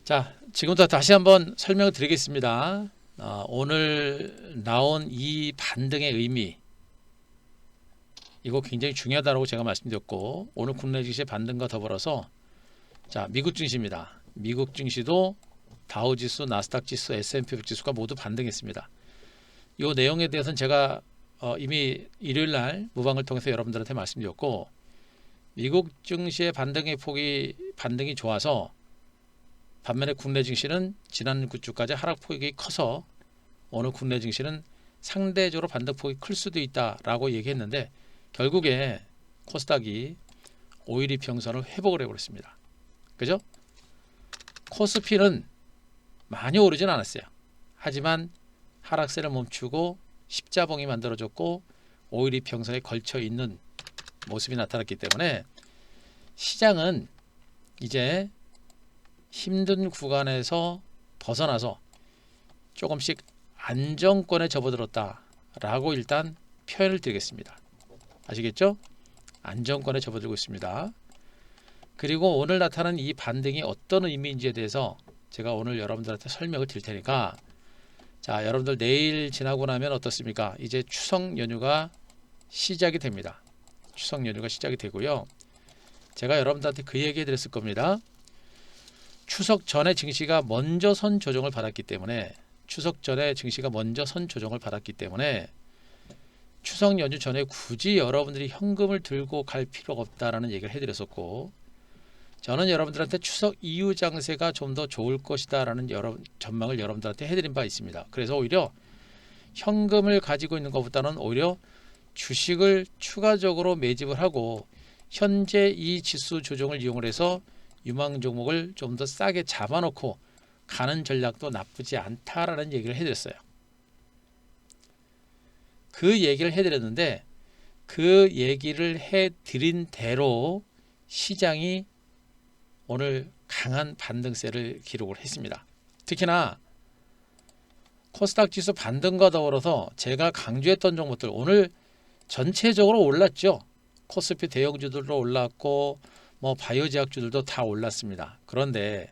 자, 지금부터 다시 한번 설명을 드리겠습니다. 오늘 나온 이 반등의 의미, 이거 굉장히 중요하다고 제가 말씀드렸고, 오늘 국내 증시의 반등과 더불어서 자, 미국 증시입니다. 미국 증시도 다우지수, 나스닥지수, S&P 500 지수가 모두 반등했습니다. 이 내용에 대해서는 제가 이미 일요일 날 무방을 통해서 여러분들한테 말씀드렸고, 미국 증시의 반등이 좋아서 반면에 국내 증시는 지난 9주까지 하락폭이 커서 오늘 국내 증시는 상대적으로 반등폭이 클 수도 있다라고 얘기했는데, 결국에 코스닥이 5일 이평선을 회복을 해버렸습니다. 그죠? 코스피는 많이 오르진 않았어요. 하지만 하락세를 멈추고 십자봉이 만들어졌고 5일 이평선에 걸쳐 있는 모습이 나타났기 때문에 시장은 이제 힘든 구간에서 벗어나서 조금씩 안정권에 접어들었다라고 일단 표현을 드리겠습니다. 아시겠죠? 안정권에 접어들고 있습니다. 그리고 오늘 나타난 이 반등이 어떤 의미인지에 대해서 제가 오늘 여러분들한테 설명을 드릴 테니까, 자, 여러분들 내일 지나고 나면 어떻습니까? 이제 추석 연휴가 시작이 됩니다. 추석 연휴가 시작이 되고요. 제가 여러분들한테 그 얘기 해드렸을 겁니다. 추석 전에 증시가 먼저 선 조정을 받았기 때문에 추석 연휴 전에 굳이 여러분들이 현금을 들고 갈 필요가 없다라는 얘기를 해드렸었고, 저는 여러분들한테 추석 이후 장세가 좀 더 좋을 것이다라는 전망을 여러분들한테 해드린 바 있습니다. 그래서 오히려 현금을 가지고 있는 것보다는 오히려 주식을 추가적으로 매집을 하고 현재 이 지수 조정을 이용을 해서 유망 종목을 좀 더 싸게 잡아놓고 가는 전략도 나쁘지 않다라는 얘기를 해드렸어요. 그 얘기를 해드렸는데, 그 얘기를 해드린 대로 시장이 오늘 강한 반등세를 기록을 했습니다. 특히나 코스닥 지수 반등과 더불어서 제가 강조했던 종목들 오늘 전체적으로 올랐죠. 코스피 대형주들도 올랐고 뭐 바이오 제약주들도 다 올랐습니다. 그런데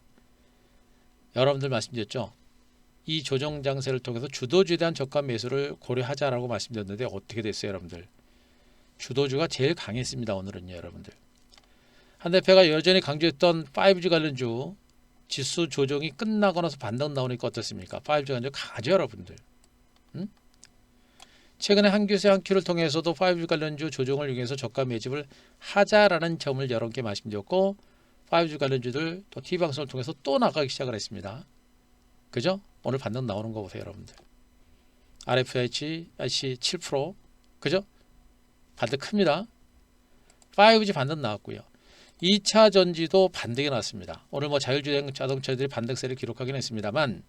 여러분들 말씀드렸죠. 이 조정 장세를 통해서 주도주에 대한 저가 매수를 고려하자라고 말씀드렸는데 어떻게 됐어요, 여러분들? 주도주가 제일 강했습니다. 오늘은요, 여러분들. 한 대표가 여전히 강조했던 5G 관련주 지수 조정이 끝나고 나서 반등 나오니까 어떻습니까? 5G 관련주 강하죠, 여러분들. 응? 최근에 한규세 한큐를 통해서도 5G 관련주 조정을 이용해서 저가 매집을 하자라는 점을 여러분께 말씀드렸고, 5G 관련주들 또 TV방송을 통해서 또 나가기 시작을 했습니다. 그죠? 오늘 반등 나오는 거 보세요, 여러분들. RFIC 7%, 그죠? 반등 큽니다. 5G 반등 나왔고요. 2차 전지도 반등이 나왔습니다. 오늘 뭐 자율주행 자동차들이 반등세를 기록하긴 했습니다만,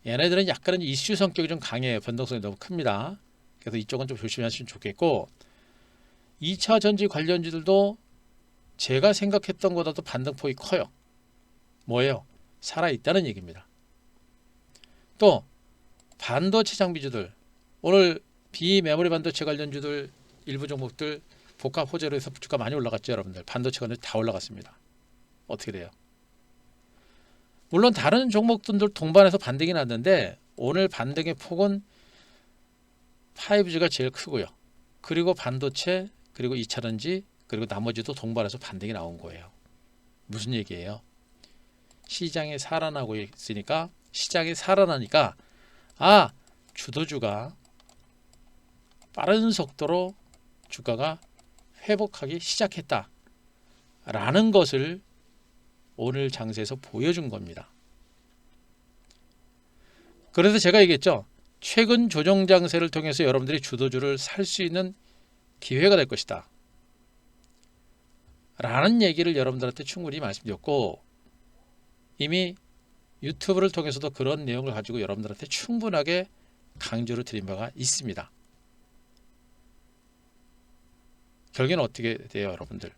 얘네들은 약간은 이슈 성격이 좀 강해요. 변동성이 너무 큽니다. 그래서 이쪽은 좀 조심하시면 좋겠고, 2차 전지 관련주들도 제가 생각했던 것보다도 반등폭이 커요. 뭐예요? 살아있다는 얘기입니다. 또 반도체 장비주들, 오늘 비메모리 반도체 관련주들 일부 종목들 복합 호재로 해서 주가 많이 올라갔죠, 여러분들. 반도체 관련 다 올라갔습니다. 어떻게 돼요? 물론 다른 종목들도 동반해서 반등이 났는데 오늘 반등의 폭은 5G가 제일 크고요. 그리고 반도체, 그리고 2차전지, 그리고 나머지도 동반해서 반등이 나온 거예요. 무슨 얘기예요? 시장이 살아나고 있으니까, 시장이 살아나니까 주도주가 빠른 속도로 주가가 회복하기 시작했다라는 것을 오늘 장세에서 보여준 겁니다. 그래서 제가 얘기했죠. 최근 조정 장세를 통해서 여러분들이 주도주를 살 수 있는 기회가 될 것이다 라는 얘기를 여러분들한테 충분히 말씀드렸고, 이미 유튜브를 통해서도 그런 내용을 가지고 여러분들한테 충분하게 강조를 드린 바가 있습니다. 결국에는 어떻게 돼요, 여러분들?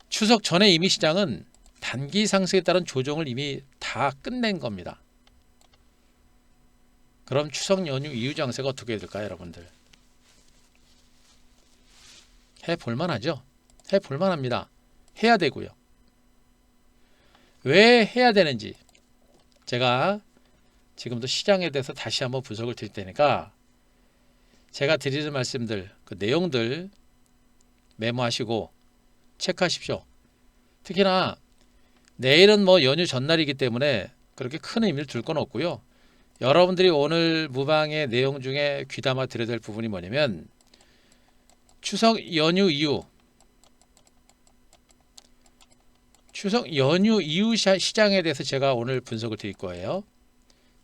추석 전에 이미 시장은 단기 상승에 따른 조정을 이미 다 끝낸 겁니다. 그럼 추석 연휴 이후 장세가 어떻게 될까요, 여러분들? 해볼만하죠? 해볼만합니다. 해야 되고요. 왜 해야 되는지 제가 지금도 시장에 대해서 다시 한번 분석을 드릴 테니까 제가 드리는 말씀들, 그 내용들 메모하시고 체크하십시오. 특히나 내일은 뭐 연휴 전날이기 때문에 그렇게 큰 의미를 둘 건 없고요. 여러분들이 오늘 무방의 내용 중에 귀담아 들어야 될 부분이 뭐냐면 추석 연휴 이후 시장에 대해서 제가 오늘 분석을 드릴 거예요.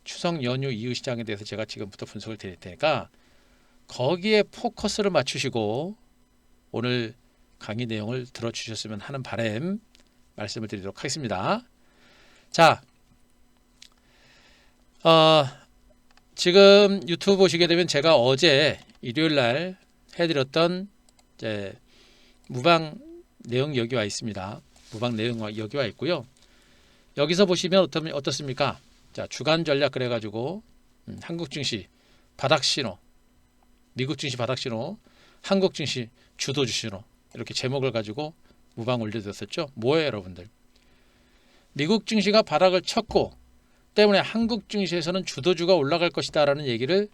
추석 연휴 이후 시장에 대해서 제가 지금부터 분석을 드릴 테니까 거기에 포커스를 맞추시고 오늘 강의 내용을 들어주셨으면 하는 바람 말씀을 드리도록 하겠습니다. 자, 지금 유튜브 보시게 되면 제가 어제 일요일날 해드렸던 이제 무방 내용 여기 와 있습니다. 무방 내용 여기 와 있고요. 여기서 보시면 어떻습니까? 자, 주간 전략 그래가지고 한국 증시 바닥 신호, 미국 증시 바닥 신호, 한국 증시 주도주 신호 이렇게 제목을 가지고 무방 올려드렸었죠. 뭐예요, 여러분들? 미국 증시가 바닥을 쳤고 때문에 한국 증시에서는 주도주가 올라갈 것이다라는 얘기를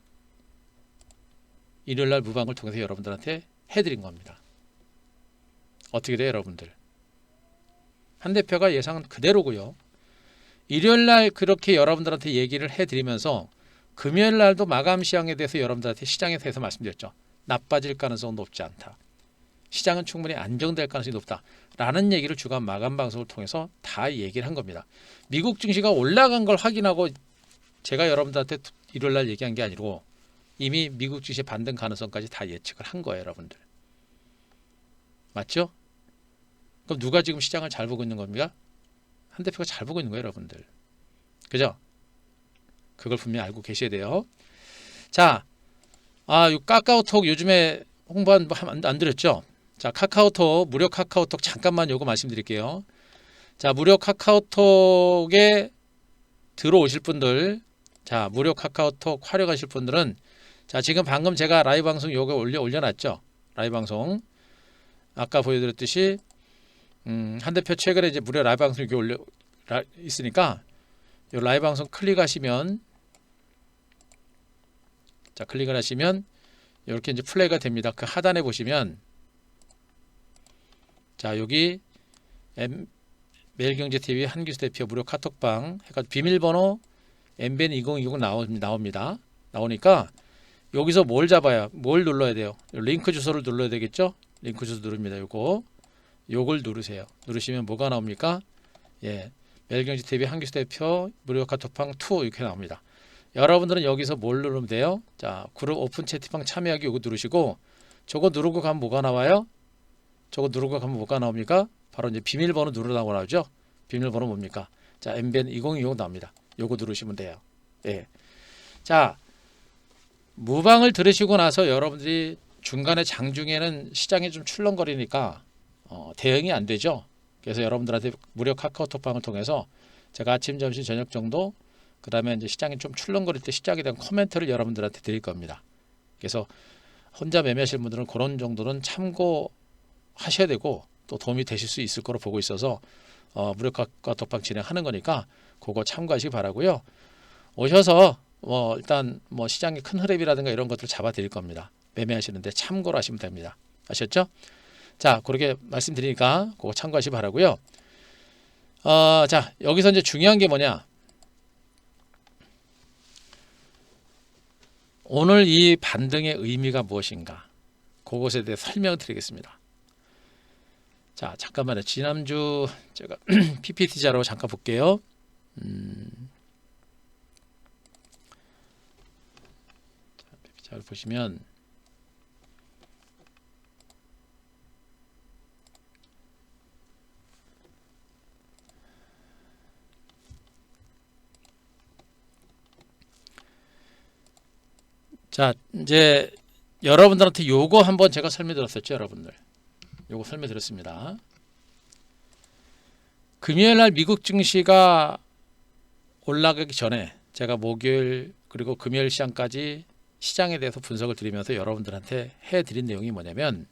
일요일날 무방을 통해서 여러분들한테 해드린 겁니다. 어떻게 돼요, 여러분들? 한 대표가 예상은 그대로고요. 일요일날 그렇게 여러분들한테 얘기를 해드리면서 금요일날도 마감 시황에 대해서 여러분들한테 시장에 대해서 말씀드렸죠. 나빠질 가능성은 높지 않다. 시장은 충분히 안정될 가능성이 높다. 라는 얘기를 주간 마감 방송을 통해서 다 얘기를 한 겁니다. 미국 증시가 올라간 걸 확인하고 제가 여러분들한테 일요일날 얘기한 게 아니고 이미 미국 증시 반등 가능성까지 다 예측을 한 거예요, 여러분들. 맞죠? 그럼 누가 지금 시장을 잘 보고 있는 겁니까? 한 대표가 잘 보고 있는 거예요, 여러분들. 그죠? 그걸 분명히 알고 계셔야 돼요. 자, 이 카카오톡 요즘에 홍보 안 드렸죠? 자, 카카오톡, 무료 카카오톡 잠깐만 요거 말씀드릴게요. 자, 무료 카카오톡에 들어오실 분들, 자, 무료 카카오톡 활용하실 분들은 자, 지금 방금 제가 라이브 방송 요거 올려놨죠? 라이브 방송. 아까 보여드렸듯이 한 대표 최근에 이제 무료 라이브 방송 여기 있으니까 요 라이브 방송 클릭하시면 자, 클릭을 하시면 이렇게 이제 플레이가 됩니다. 그 하단에 보시면 자, 여기 매일경제TV 한규수 대표 무료 카톡방 해가지고 비밀번호 MBN 2020 나옵니다. 나오니까 여기서 뭘 잡아야 뭘 눌러야 돼요? 링크 주소를 눌러야 되겠죠? 링크 주소 누릅니다. 요걸 누르세요. 누르시면 뭐가 나옵니까? 예, 매일경제TV 한규수 대표 무료 카톡방 2 이렇게 나옵니다. 여러분들은 여기서 뭘 누르면 돼요? 자, 그룹 오픈 채팅방 참여하기 요거 누르시고 저거 누르고 가면 뭐가 나와요? 저거 누르고 가면 뭐가 나옵니까? 바로 이제 비밀번호 누르라고 나오죠. 비밀번호 뭡니까? 자, MBN 2020 나옵니다. 요거 누르시면 돼요. 예. 자, 무방을 들으시고 나서 여러분들이 중간에 장중에는 시장이 좀 출렁거리니까 대응이 안 되죠. 그래서 여러분들한테 무료 카카오톡방을 통해서 제가 아침, 점심, 저녁 정도 그 다음에 이제 시장이 좀 출렁거릴 때 시장에 대한 코멘트를 여러분들한테 드릴 겁니다. 그래서 혼자 매매하실 분들은 그런 정도는 참고하셔야 되고 또 도움이 되실 수 있을 거로 보고 있어서 무료 카카오톡방 진행하는 거니까 그거 참고하시기 바라고요. 오셔서 일단 시장의 큰 흐름이라든가 이런 것들을 잡아 드릴 겁니다. 매매하시는데 참고를 하시면 됩니다. 아셨죠? 자, 그렇게 말씀드리니까 그거 참고하시기 바라고요. 자, 여기서 이제 중요한 게 뭐냐? 오늘 이 반등의 의미가 무엇인가? 그것에 대해 설명을 드리겠습니다. 자, 잠깐만요. 지난주 제가 PPT 자료 잠깐 볼게요. 잘 보시면 자, 이제 여러분들한테 요거 한번 제가 설명드렸었죠, 여러분들. 요거 설명드렸습니다. 금요일 날 미국 증시가 올라가기 전에 제가 목요일 그리고 금요일 시장까지 시장에 대해서 분석을 드리면서 여러분들한테 해드린 내용이 뭐냐면,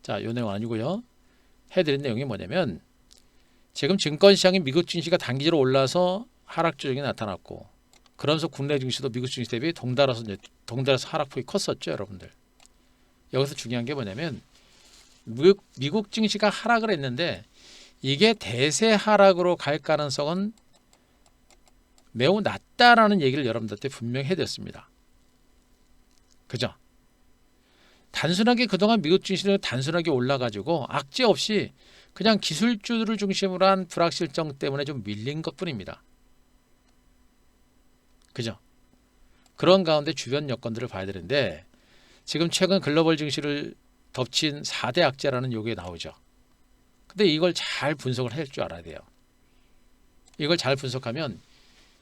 자, 요 내용 아니고요. 해드린 내용이 뭐냐면 지금 증권시장이 미국 증시가 단기적으로 올라서 하락 조정이 나타났고, 그러면서 국내 증시도 미국 증시 대비 동달아서 하락폭이 컸었죠, 여러분들. 여기서 중요한 게 뭐냐면 미국 증시가 하락을 했는데 이게 대세 하락으로 갈 가능성은 매우 낮다라는 얘기를 여러분들한테 분명히 해드렸습니다. 그죠? 단순하게 그동안 미국 증시는 단순하게 올라가지고 악재 없이 그냥 기술주들을 중심으로 한 불확실성 때문에 좀 밀린 것뿐입니다. 그죠? 그런 가운데 주변 여건들을 봐야 되는데 지금 최근 글로벌 증시를 덮친 4대 악재라는 요게 나오죠. 근데 이걸 잘 분석을 할 줄 알아야 돼요. 이걸 잘 분석하면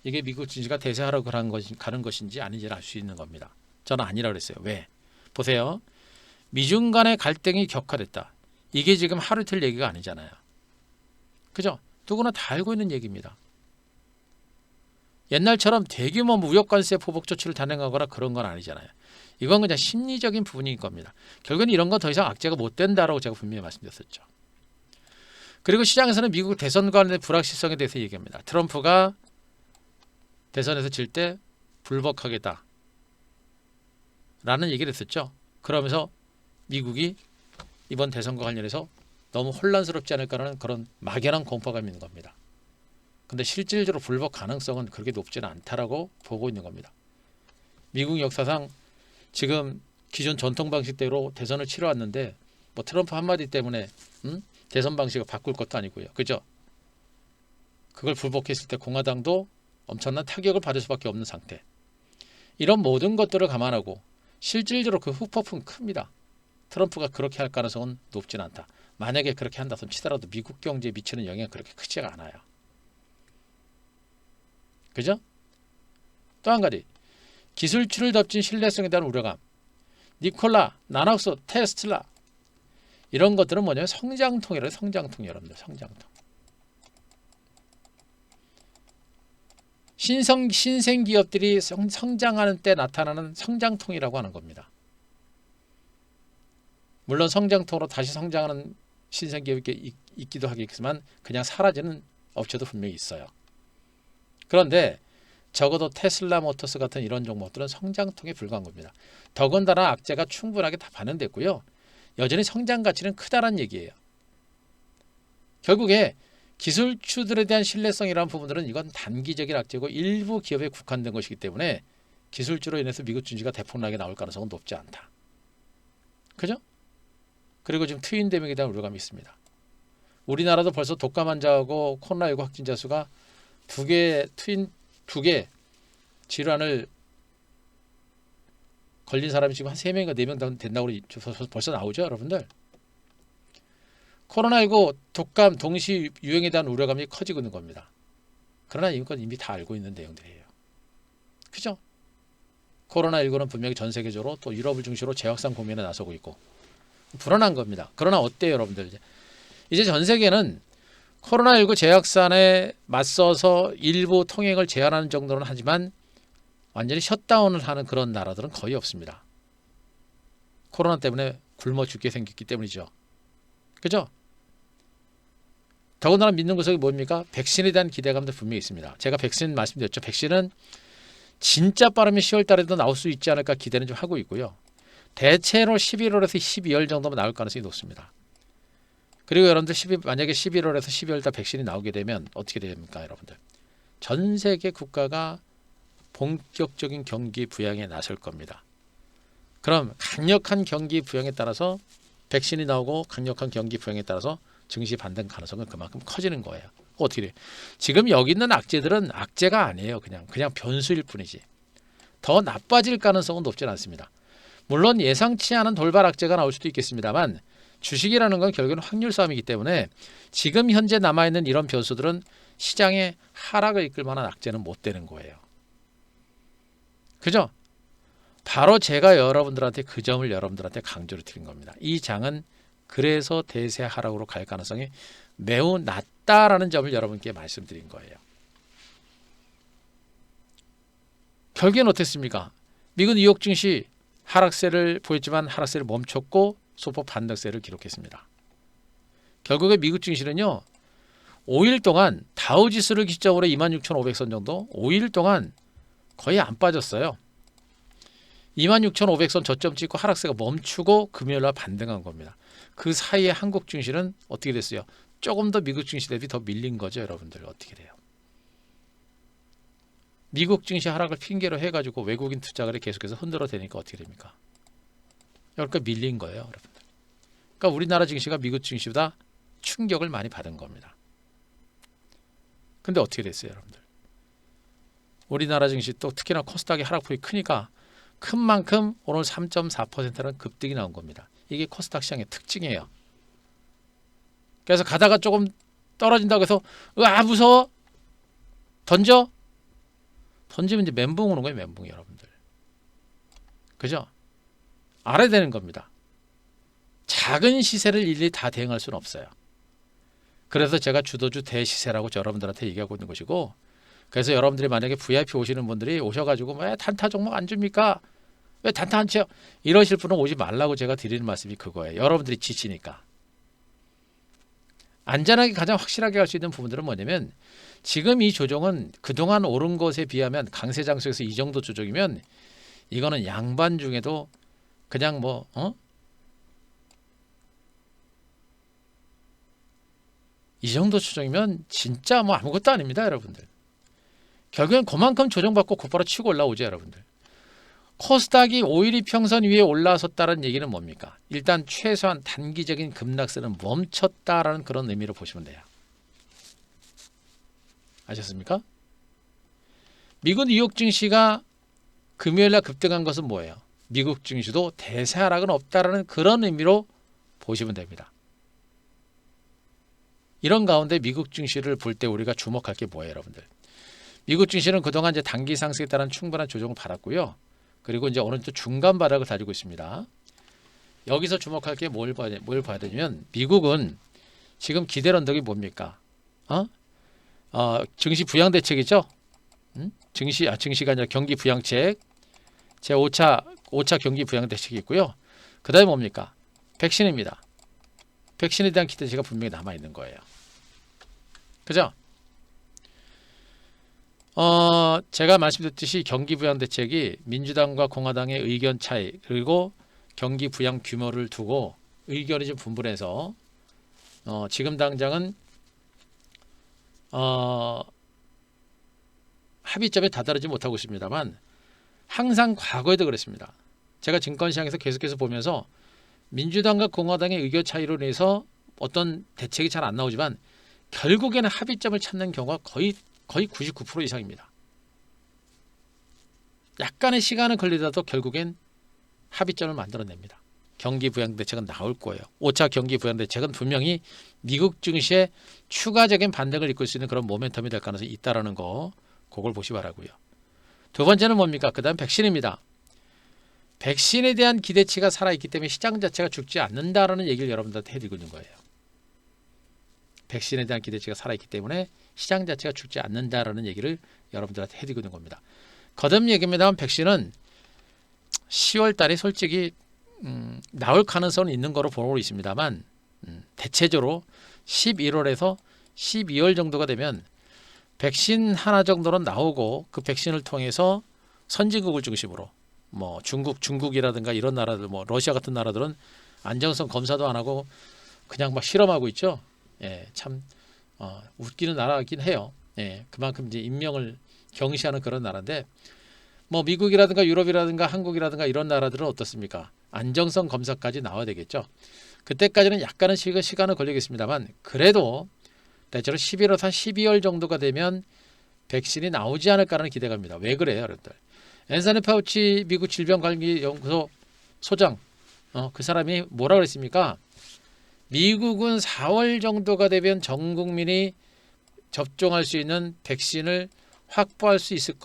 이게 미국 증시가 대세 하락을 가는 것인지 아닌지를 알 수 있는 겁니다. 저는 아니라고 그랬어요. 왜? 보세요. 미중 간의 갈등이 격화됐다. 이게 지금 하루 이틀 얘기가 아니잖아요. 그죠? 누구나 다 알고 있는 얘기입니다. 옛날처럼 대규모 무역관세 포복 조치를 단행하거나 그런 건 아니잖아요. 이건 그냥 심리적인 부분인 겁니다. 결국엔 이런 건 더 이상 악재가 못 된다라고 제가 분명히 말씀드렸었죠. 그리고 시장에서는 미국 대선 관련된 불확실성에 대해서 얘기합니다. 트럼프가 대선에서 질 때 불복하겠다 라는 얘기를 했었죠. 그러면서 미국이 이번 대선과 관련해서 너무 혼란스럽지 않을까라는 그런 막연한 공포감이 있는 겁니다. 근데 실질적으로 불복 가능성은 그렇게 높지는 않다라고 보고 있는 겁니다. 미국 역사상 지금 기존 전통 방식대로 대선을 치러왔는데 뭐 트럼프 한마디 때문에 대선 방식을 바꿀 것도 아니고요. 그죠? 그걸 불복했을 때 공화당도 엄청난 타격을 받을 수밖에 없는 상태. 이런 모든 것들을 감안하고 실질적으로 그 후폭풍은 큽니다. 트럼프가 그렇게 할 가능성은 높진 않다. 만약에 그렇게 한다면 치더라도 미국 경제에 미치는 영향은 그렇게 크지가 않아요. 그죠? 또 한 가지. 기술주를 덮친 신뢰성에 대한 우려감. 니콜라, 나낙스, 테슬라 이런 것들은 뭐냐면 성장통이라요. 성장통 여러분들. 성장통. 신생 기업들이 성장하는 때 나타나는 성장통이라고 하는 겁니다. 물론 성장통으로 다시 성장하는 신생 기업이 있기도 하겠지만 그냥 사라지는 업체도 분명히 있어요. 그런데 적어도 테슬라 모터스 같은 이런 종목들은 성장통에 불과한 겁니다. 더군다나 악재가 충분하게 다 반영됐고요. 여전히 성장 가치는 크다는 얘기예요. 결국에 기술주들에 대한 신뢰성이라는 부분들은 이건 단기적인 악재고 일부 기업에 국한된 것이기 때문에 기술주로 인해서 미국 증시가 대폭락에 나올 가능성은 높지 않다. 그죠? 그리고 지금 트윈데믹에 대한 우려감이 있습니다. 우리나라도 벌써 독감 환자하고 코로나19 확진자 수가 두 개 질환을 걸린 사람이 지금 한 3명인가 4명 된다고 벌써 나오죠, 여러분들. 코로나19 독감 동시 유행에 대한 우려감이 커지고 있는 겁니다. 그러나 이건 이미 다 알고 있는 내용들이에요. 그죠? 코로나19는 분명히 전 세계적으로 또 유럽을 중심으로 재확산 고민에 나서고 있고 불안한 겁니다. 그러나 어때요, 여러분들? 이제 전 세계는 코로나19 재확산에 맞서서 일부 통행을 제한하는 정도는 하지만 완전히 셧다운을 하는 그런 나라들은 거의 없습니다. 코로나 때문에 굶어 죽게 생겼기 때문이죠. 그죠? 더군다나 믿는 구석이 뭡니까? 백신에 대한 기대감도 분명히 있습니다. 제가 백신 말씀드렸죠. 백신은 진짜 빠르면 10월 달에도 나올 수 있지 않을까 기대는 좀 하고 있고요. 대체로 11월에서 12월 정도면 나올 가능성이 높습니다. 그리고 여러분들 만약에 11월에서 12월 달 백신이 나오게 되면 어떻게 됩니까, 여러분들? 전 세계 국가가 본격적인 경기 부양에 나설 겁니다. 그럼 강력한 경기 부양에 따라서 백신이 나오고 강력한 경기 부양에 따라서 증시 반등 가능성은 그만큼 커지는 거예요. 어떻게 돼요? 지금 여기 있는 악재들은 악재가 아니에요. 그냥 변수일 뿐이지. 더 나빠질 가능성은 높진 않습니다. 물론 예상치 않은 돌발 악재가 나올 수도 있겠습니다만 주식이라는 건 결국은 확률 싸움이기 때문에 지금 현재 남아있는 이런 변수들은 시장의 하락을 이끌 만한 악재는 못 되는 거예요. 그죠? 바로 제가 여러분들한테 그 점을 여러분들한테 강조를 드린 겁니다. 이 장은 그래서 대세 하락으로 갈 가능성이 매우 낮다라는 점을 여러분께 말씀드린 거예요. 결국엔 어땠습니까? 미국 뉴욕 증시 하락세를 보였지만 하락세를 멈췄고 소폭 반등세를 기록했습니다. 결국에 미국 증시는요. 5일 동안 다우지수를 기점으로 26,500선 정도 5일 동안 거의 안 빠졌어요. 26,500선 저점 찍고 하락세가 멈추고 금요일날 반등한 겁니다. 그 사이에 한국 증시는 어떻게 됐어요? 조금 더 미국 증시 대비 더 밀린 거죠. 여러분들 어떻게 돼요? 미국 증시 하락을 핑계로 해가지고 외국인 투자가를 계속해서 흔들어 대니까 어떻게 됩니까? 그러니까 밀린 거예요. 여러분들. 그러니까 우리나라 증시가 미국 증시보다 충격을 많이 받은 겁니다. 근데 어떻게 됐어요, 여러분들? 우리나라 증시 또 특히나 코스닥이 하락폭이 크니까 큰 만큼 오늘 3.4%는 급등이 나온 겁니다. 이게 코스닥 시장의 특징이에요. 그래서 가다가 조금 떨어진다고 해서 으아 무서워 던지면 이제 멘붕 오는 거예요. 멘붕이 여러분들. 그죠? 알아야 되는 겁니다. 작은 시세를 일일이 다 대응할 수는 없어요. 그래서 제가 주도주 대시세라고 여러분들한테 얘기하고 있는 것이고, 그래서 여러분들이 만약에 VIP 오시는 분들이 오셔가지고 왜 단타 종목 안 줍니까? 왜 단타 안 쳐요? 이러실 분은 오지 말라고 제가 드리는 말씀이 그거예요. 여러분들이 지치니까. 안전하게 가장 확실하게 할 수 있는 부분들은 뭐냐면, 지금 이 조정은 그동안 오른 것에 비하면 강세 장소에서 이 정도 조정이면 이거는 양반 중에도 그냥 이 정도 조정이면 진짜 아무것도 아닙니다. 여러분들. 결국엔 그만큼 조정받고 곧바로 치고 올라오죠. 여러분들. 코스닥이 5일 이평선 위에 올라섰다는 얘기는 뭡니까? 일단 최소한 단기적인 급락세는 멈췄다라는 그런 의미로 보시면 돼요. 아셨습니까? 미국 뉴욕 증시가 금요일날 급등한 것은 뭐예요? 미국 증시도 대세 하락은 없다라는 그런 의미로 보시면 됩니다. 이런 가운데 미국 증시를 볼 때 우리가 주목할 게 뭐예요, 여러분들? 미국 증시는 그동안 이제 단기 상승에 따른 충분한 조정을 받았고요. 그리고 이제 오늘도 중간 바닥을 다지고 있습니다. 여기서 주목할 게 뭘 봐야 되냐면, 미국은 지금 기대 언덕이 뭡니까? 증시 부양 대책이죠. 증시가 아니라 경기 부양책. 제 5차 경기 부양 대책이 있고요. 그다음에 뭡니까? 백신입니다. 백신에 대한 기대치가 분명히 남아 있는 거예요. 그죠? 제가 말씀드렸듯이 경기 부양 대책이 민주당과 공화당의 의견 차이, 그리고 경기 부양 규모를 두고 의견이 좀 분분해서 지금 당장은 합의점에 다다르지 못하고 있습니다만, 항상 과거에도 그랬습니다. 제가 증권시장에서 계속해서 보면서 민주당과 공화당의 의견 차이로 인해서 어떤 대책이 잘 안 나오지만 결국에는 합의점을 찾는 경우가 거의 99% 이상입니다. 약간의 시간은 걸리더라도 결국엔 합의점을 만들어냅니다. 경기 부양 대책은 나올 거예요. 5차 경기 부양 대책은 분명히 미국 증시에 추가적인 반등을 이끌 수 있는 그런 모멘텀이 될 가능성이 있다는 거, 그걸 보시 바라고요. 두 번째는 뭡니까? 그 다음 백신입니다. 백신에 대한 기대치가 살아있기 때문에 시장 자체가 죽지 않는다라는 얘기를 여러분들한테 해드리고 있는 거예요. 백신에 대한 기대치가 살아있기 때문에 시장 자체가 죽지 않는다라는 얘기를 여러분들한테 해드리고 있는 겁니다. 거듭 얘기입니다만, 백신은 10월 달에 솔직히 나올 가능성은 있는 거로 보고 있습니다만, 대체적으로 11월에서 12월 정도가 되면 백신 하나 정도는 나오고, 그 백신을 통해서 선진국을 중심으로 중국이라든가 이런 나라들, 러시아 같은 나라들은 안정성 검사도 안 하고 그냥 막 실험하고 있죠. 예, 참 웃기는 나라긴 해요. 예, 그만큼 이제 인명을 경시하는 그런 나라인데, 미국이라든가 유럽이라든가 한국이라든가 이런 나라들은 어떻습니까? 안정성 검사까지 나와야 되겠죠. 그때까지는 약간은 시간은 걸리겠습니다만, 그래도 대체로 11월에서 12월 정도가 되면 백신이 나오지 않을까라는 기대감입니다. 왜 그래요, 여러분들? 앤서니 파우치 미국 질병관리연구소 소장, 그 사람이 뭐라 그랬습니까? 미국은 4월 정도가 되면 전 국민이 접종할 수 있는 백신을 확보할 수 있을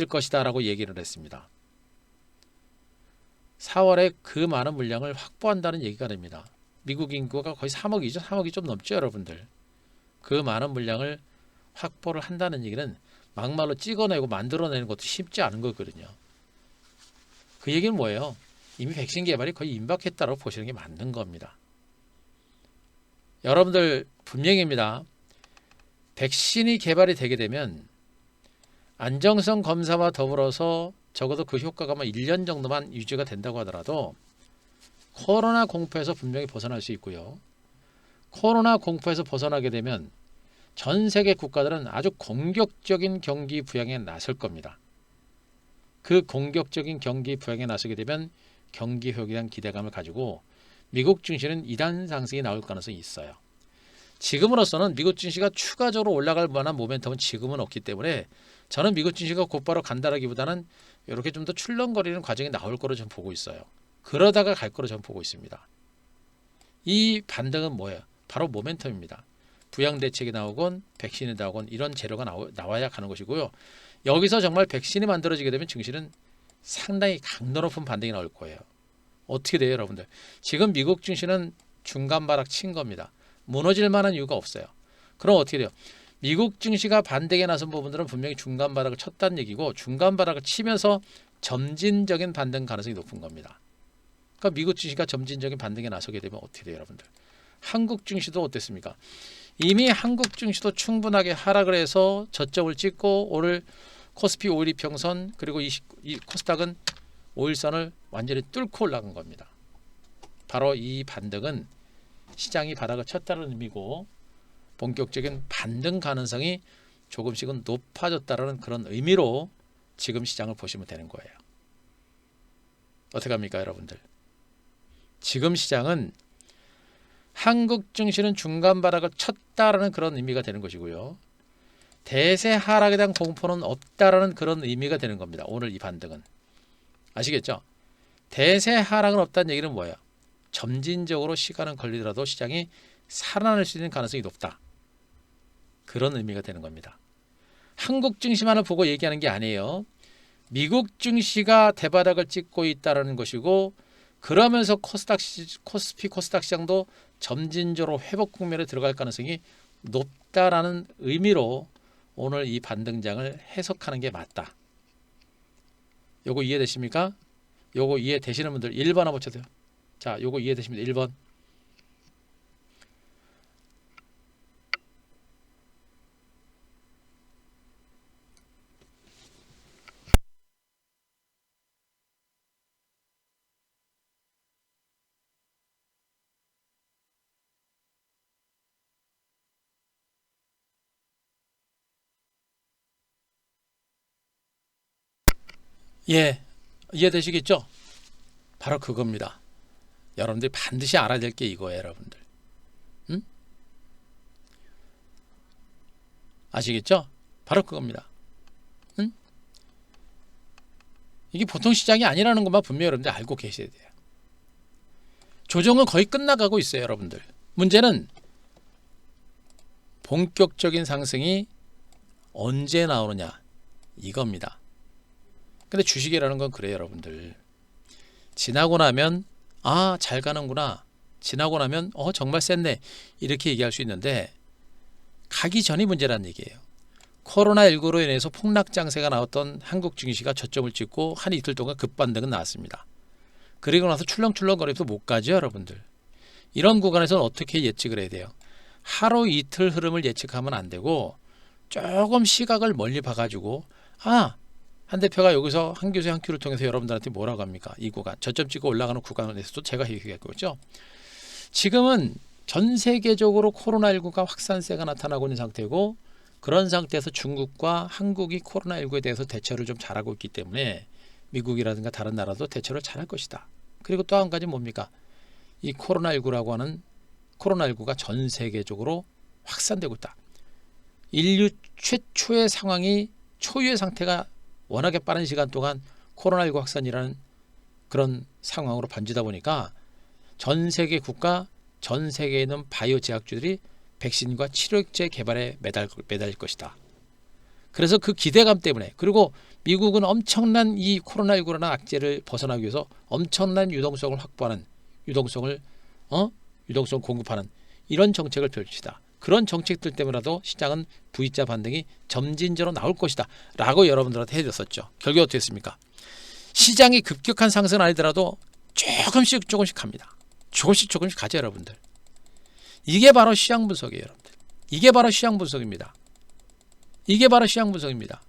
것이다 라고 얘기를 했습니다. 4월에 그 많은 물량을 확보한다는 얘기가 됩니다. 미국 인구가 거의 3억이죠. 3억이 좀 넘죠, 여러분들. 그 많은 물량을 확보를 한다는 얘기는 막말로 찍어내고 만들어내는 것도 쉽지 않은 거거든요. 그 얘기는 뭐예요? 이미 백신 개발이 거의 임박했다고 보시는 게 맞는 겁니다. 여러분들 분명입니다. 백신이 개발이 되게 되면 안정성 검사와 더불어서 적어도 그 효과가 1년 정도만 유지가 된다고 하더라도 코로나 공포에서 분명히 벗어날 수 있고요. 코로나 공포에서 벗어나게 되면 전 세계 국가들은 아주 공격적인 경기 부양에 나설 겁니다. 그 공격적인 경기 부양에 나서게 되면 경기 회복에 대한 기대감을 가지고 미국 증시는 2단 상승이 나올 가능성이 있어요. 지금으로서는 미국 증시가 추가적으로 올라갈 만한 모멘텀은 지금은 없기 때문에 저는 미국 증시가 곧바로 간다라기보다는 이렇게 좀 더 출렁거리는 과정이 나올 거로 저는 보고 있어요. 그러다가 갈 거로 저는 보고 있습니다. 이 반등은 뭐예요? 바로 모멘텀입니다. 부양 대책이 나오건 백신이 나오건 이런 재료가 나와야 가는 것이고요. 여기서 정말 백신이 만들어지게 되면 증시는 상당히 강도 높은 반등이 나올 거예요. 어떻게 돼요, 여러분들? 지금 미국 증시는 중간 바락 친 겁니다. 무너질 만한 이유가 없어요. 그럼 어떻게 돼요? 미국 증시가 반등에 나선 부분들은 분명히 중간 바락을 쳤다는 얘기고 중간 바락을 치면서 점진적인 반등 가능성이 높은 겁니다. 그러니까 미국 증시가 점진적인 반등에 나서게 되면 어떻게 돼요, 여러분들? 한국 증시도 어땠습니까? 이미 한국 증시도 충분하게 하락을 해서 저점을 찍고 오늘 코스피 5일 이평선 그리고 이 코스닥은 5일선을 완전히 뚫고 올라간 겁니다. 바로 이 반등은 시장이 바닥을 쳤다는 의미고 본격적인 반등 가능성이 조금씩은 높아졌다는 그런 의미로 지금 시장을 보시면 되는 거예요. 어떻게 합니까, 여러분들? 지금 시장은 한국 증시는 중간 바닥을 쳤다라는 그런 의미가 되는 것이고요. 대세 하락에 대한 공포는 없다라는 그런 의미가 되는 겁니다. 오늘 이 반등은. 아시겠죠? 대세 하락은 없다는 얘기는 뭐예요? 점진적으로 시간은 걸리더라도 시장이 살아날 수 있는 가능성이 높다. 그런 의미가 되는 겁니다. 한국 증시만을 보고 얘기하는 게 아니에요. 미국 증시가 대바닥을 찍고 있다는 것이고 그러면서 코스피 코스닥 시장도 점진적으로 회복 국면에 들어갈 가능성이 높다라는 의미로 오늘 이 반등장을 해석하는 게 맞다. 요거 이해되십니까? 요거 이해되시는 분들 1번 한번 쳐주세요. 자, 요거 이해되십니다. 1번. 예, 이해되시겠죠? 바로 그겁니다. 여러분들이 반드시 알아야 될 게 이거예요, 여러분들. 응? 아시겠죠? 바로 그겁니다. 응? 이게 보통 시장이 아니라는 것만 분명히 여러분들 알고 계셔야 돼요. 조정은 거의 끝나가고 있어요, 여러분들. 문제는 본격적인 상승이 언제 나오느냐 이겁니다. 근데 주식이라는 건 그래요, 여러분들. 지나고 나면 잘 가는구나. 지나고 나면 정말 셌네. 이렇게 얘기할 수 있는데 가기 전이 문제라는 얘기예요. 코로나19로 인해서 폭락 장세가 나왔던 한국 증시가 저점을 찍고 한 이틀 동안 급반등은 나왔습니다. 그리고 나서 출렁출렁거리면서 못 가죠, 여러분들. 이런 구간에서는 어떻게 예측을 해야 돼요? 하루 이틀 흐름을 예측하면 안 되고 조금 시각을 멀리 봐가지고 한 대표가 여기서 한 교수 한 큐를 통해서 여러분들한테 뭐라고 합니까? 이 구간, 저점 찍고 올라가는 구간에서도 제가 얘기했고 있죠. 지금은 전 세계적으로 코로나19가 확산세가 나타나고 있는 상태고 그런 상태에서 중국과 한국이 코로나19에 대해서 대처를 좀 잘하고 있기 때문에 미국이라든가 다른 나라도 대처를 잘할 것이다. 그리고 또 한 가지 뭡니까? 이 코로나19라고 하는 코로나19가 전 세계적으로 확산되고 있다. 인류 최초의 상황이 초유의 상태가 워낙에 빠른 시간 동안 코로나19 확산이라는 그런 상황으로 번지다 보니까 전 세계 국가, 전 세계에 있는 바이오 제약주들이 백신과 치료제 개발에 매달릴 것이다. 그래서 그 기대감 때문에 그리고 미국은 엄청난 이 코로나19라는 악재를 벗어나기 위해서 엄청난 유동성을 확보하는 유동성을 공급하는 이런 정책을 펼치다. 그런 정책들 때문에라도 시장은 V자 반등이 점진적으로 나올 것이다 라고 여러분들한테 해줬었죠. 결국 어떻게 했습니까? 시장이 급격한 상승은 아니더라도 조금씩 갑니다. 조금씩 가죠, 여러분들. 이게 바로 시장 분석이에요, 여러분들. 이게 바로 시장 분석입니다. 이게 바로 시장 분석입니다.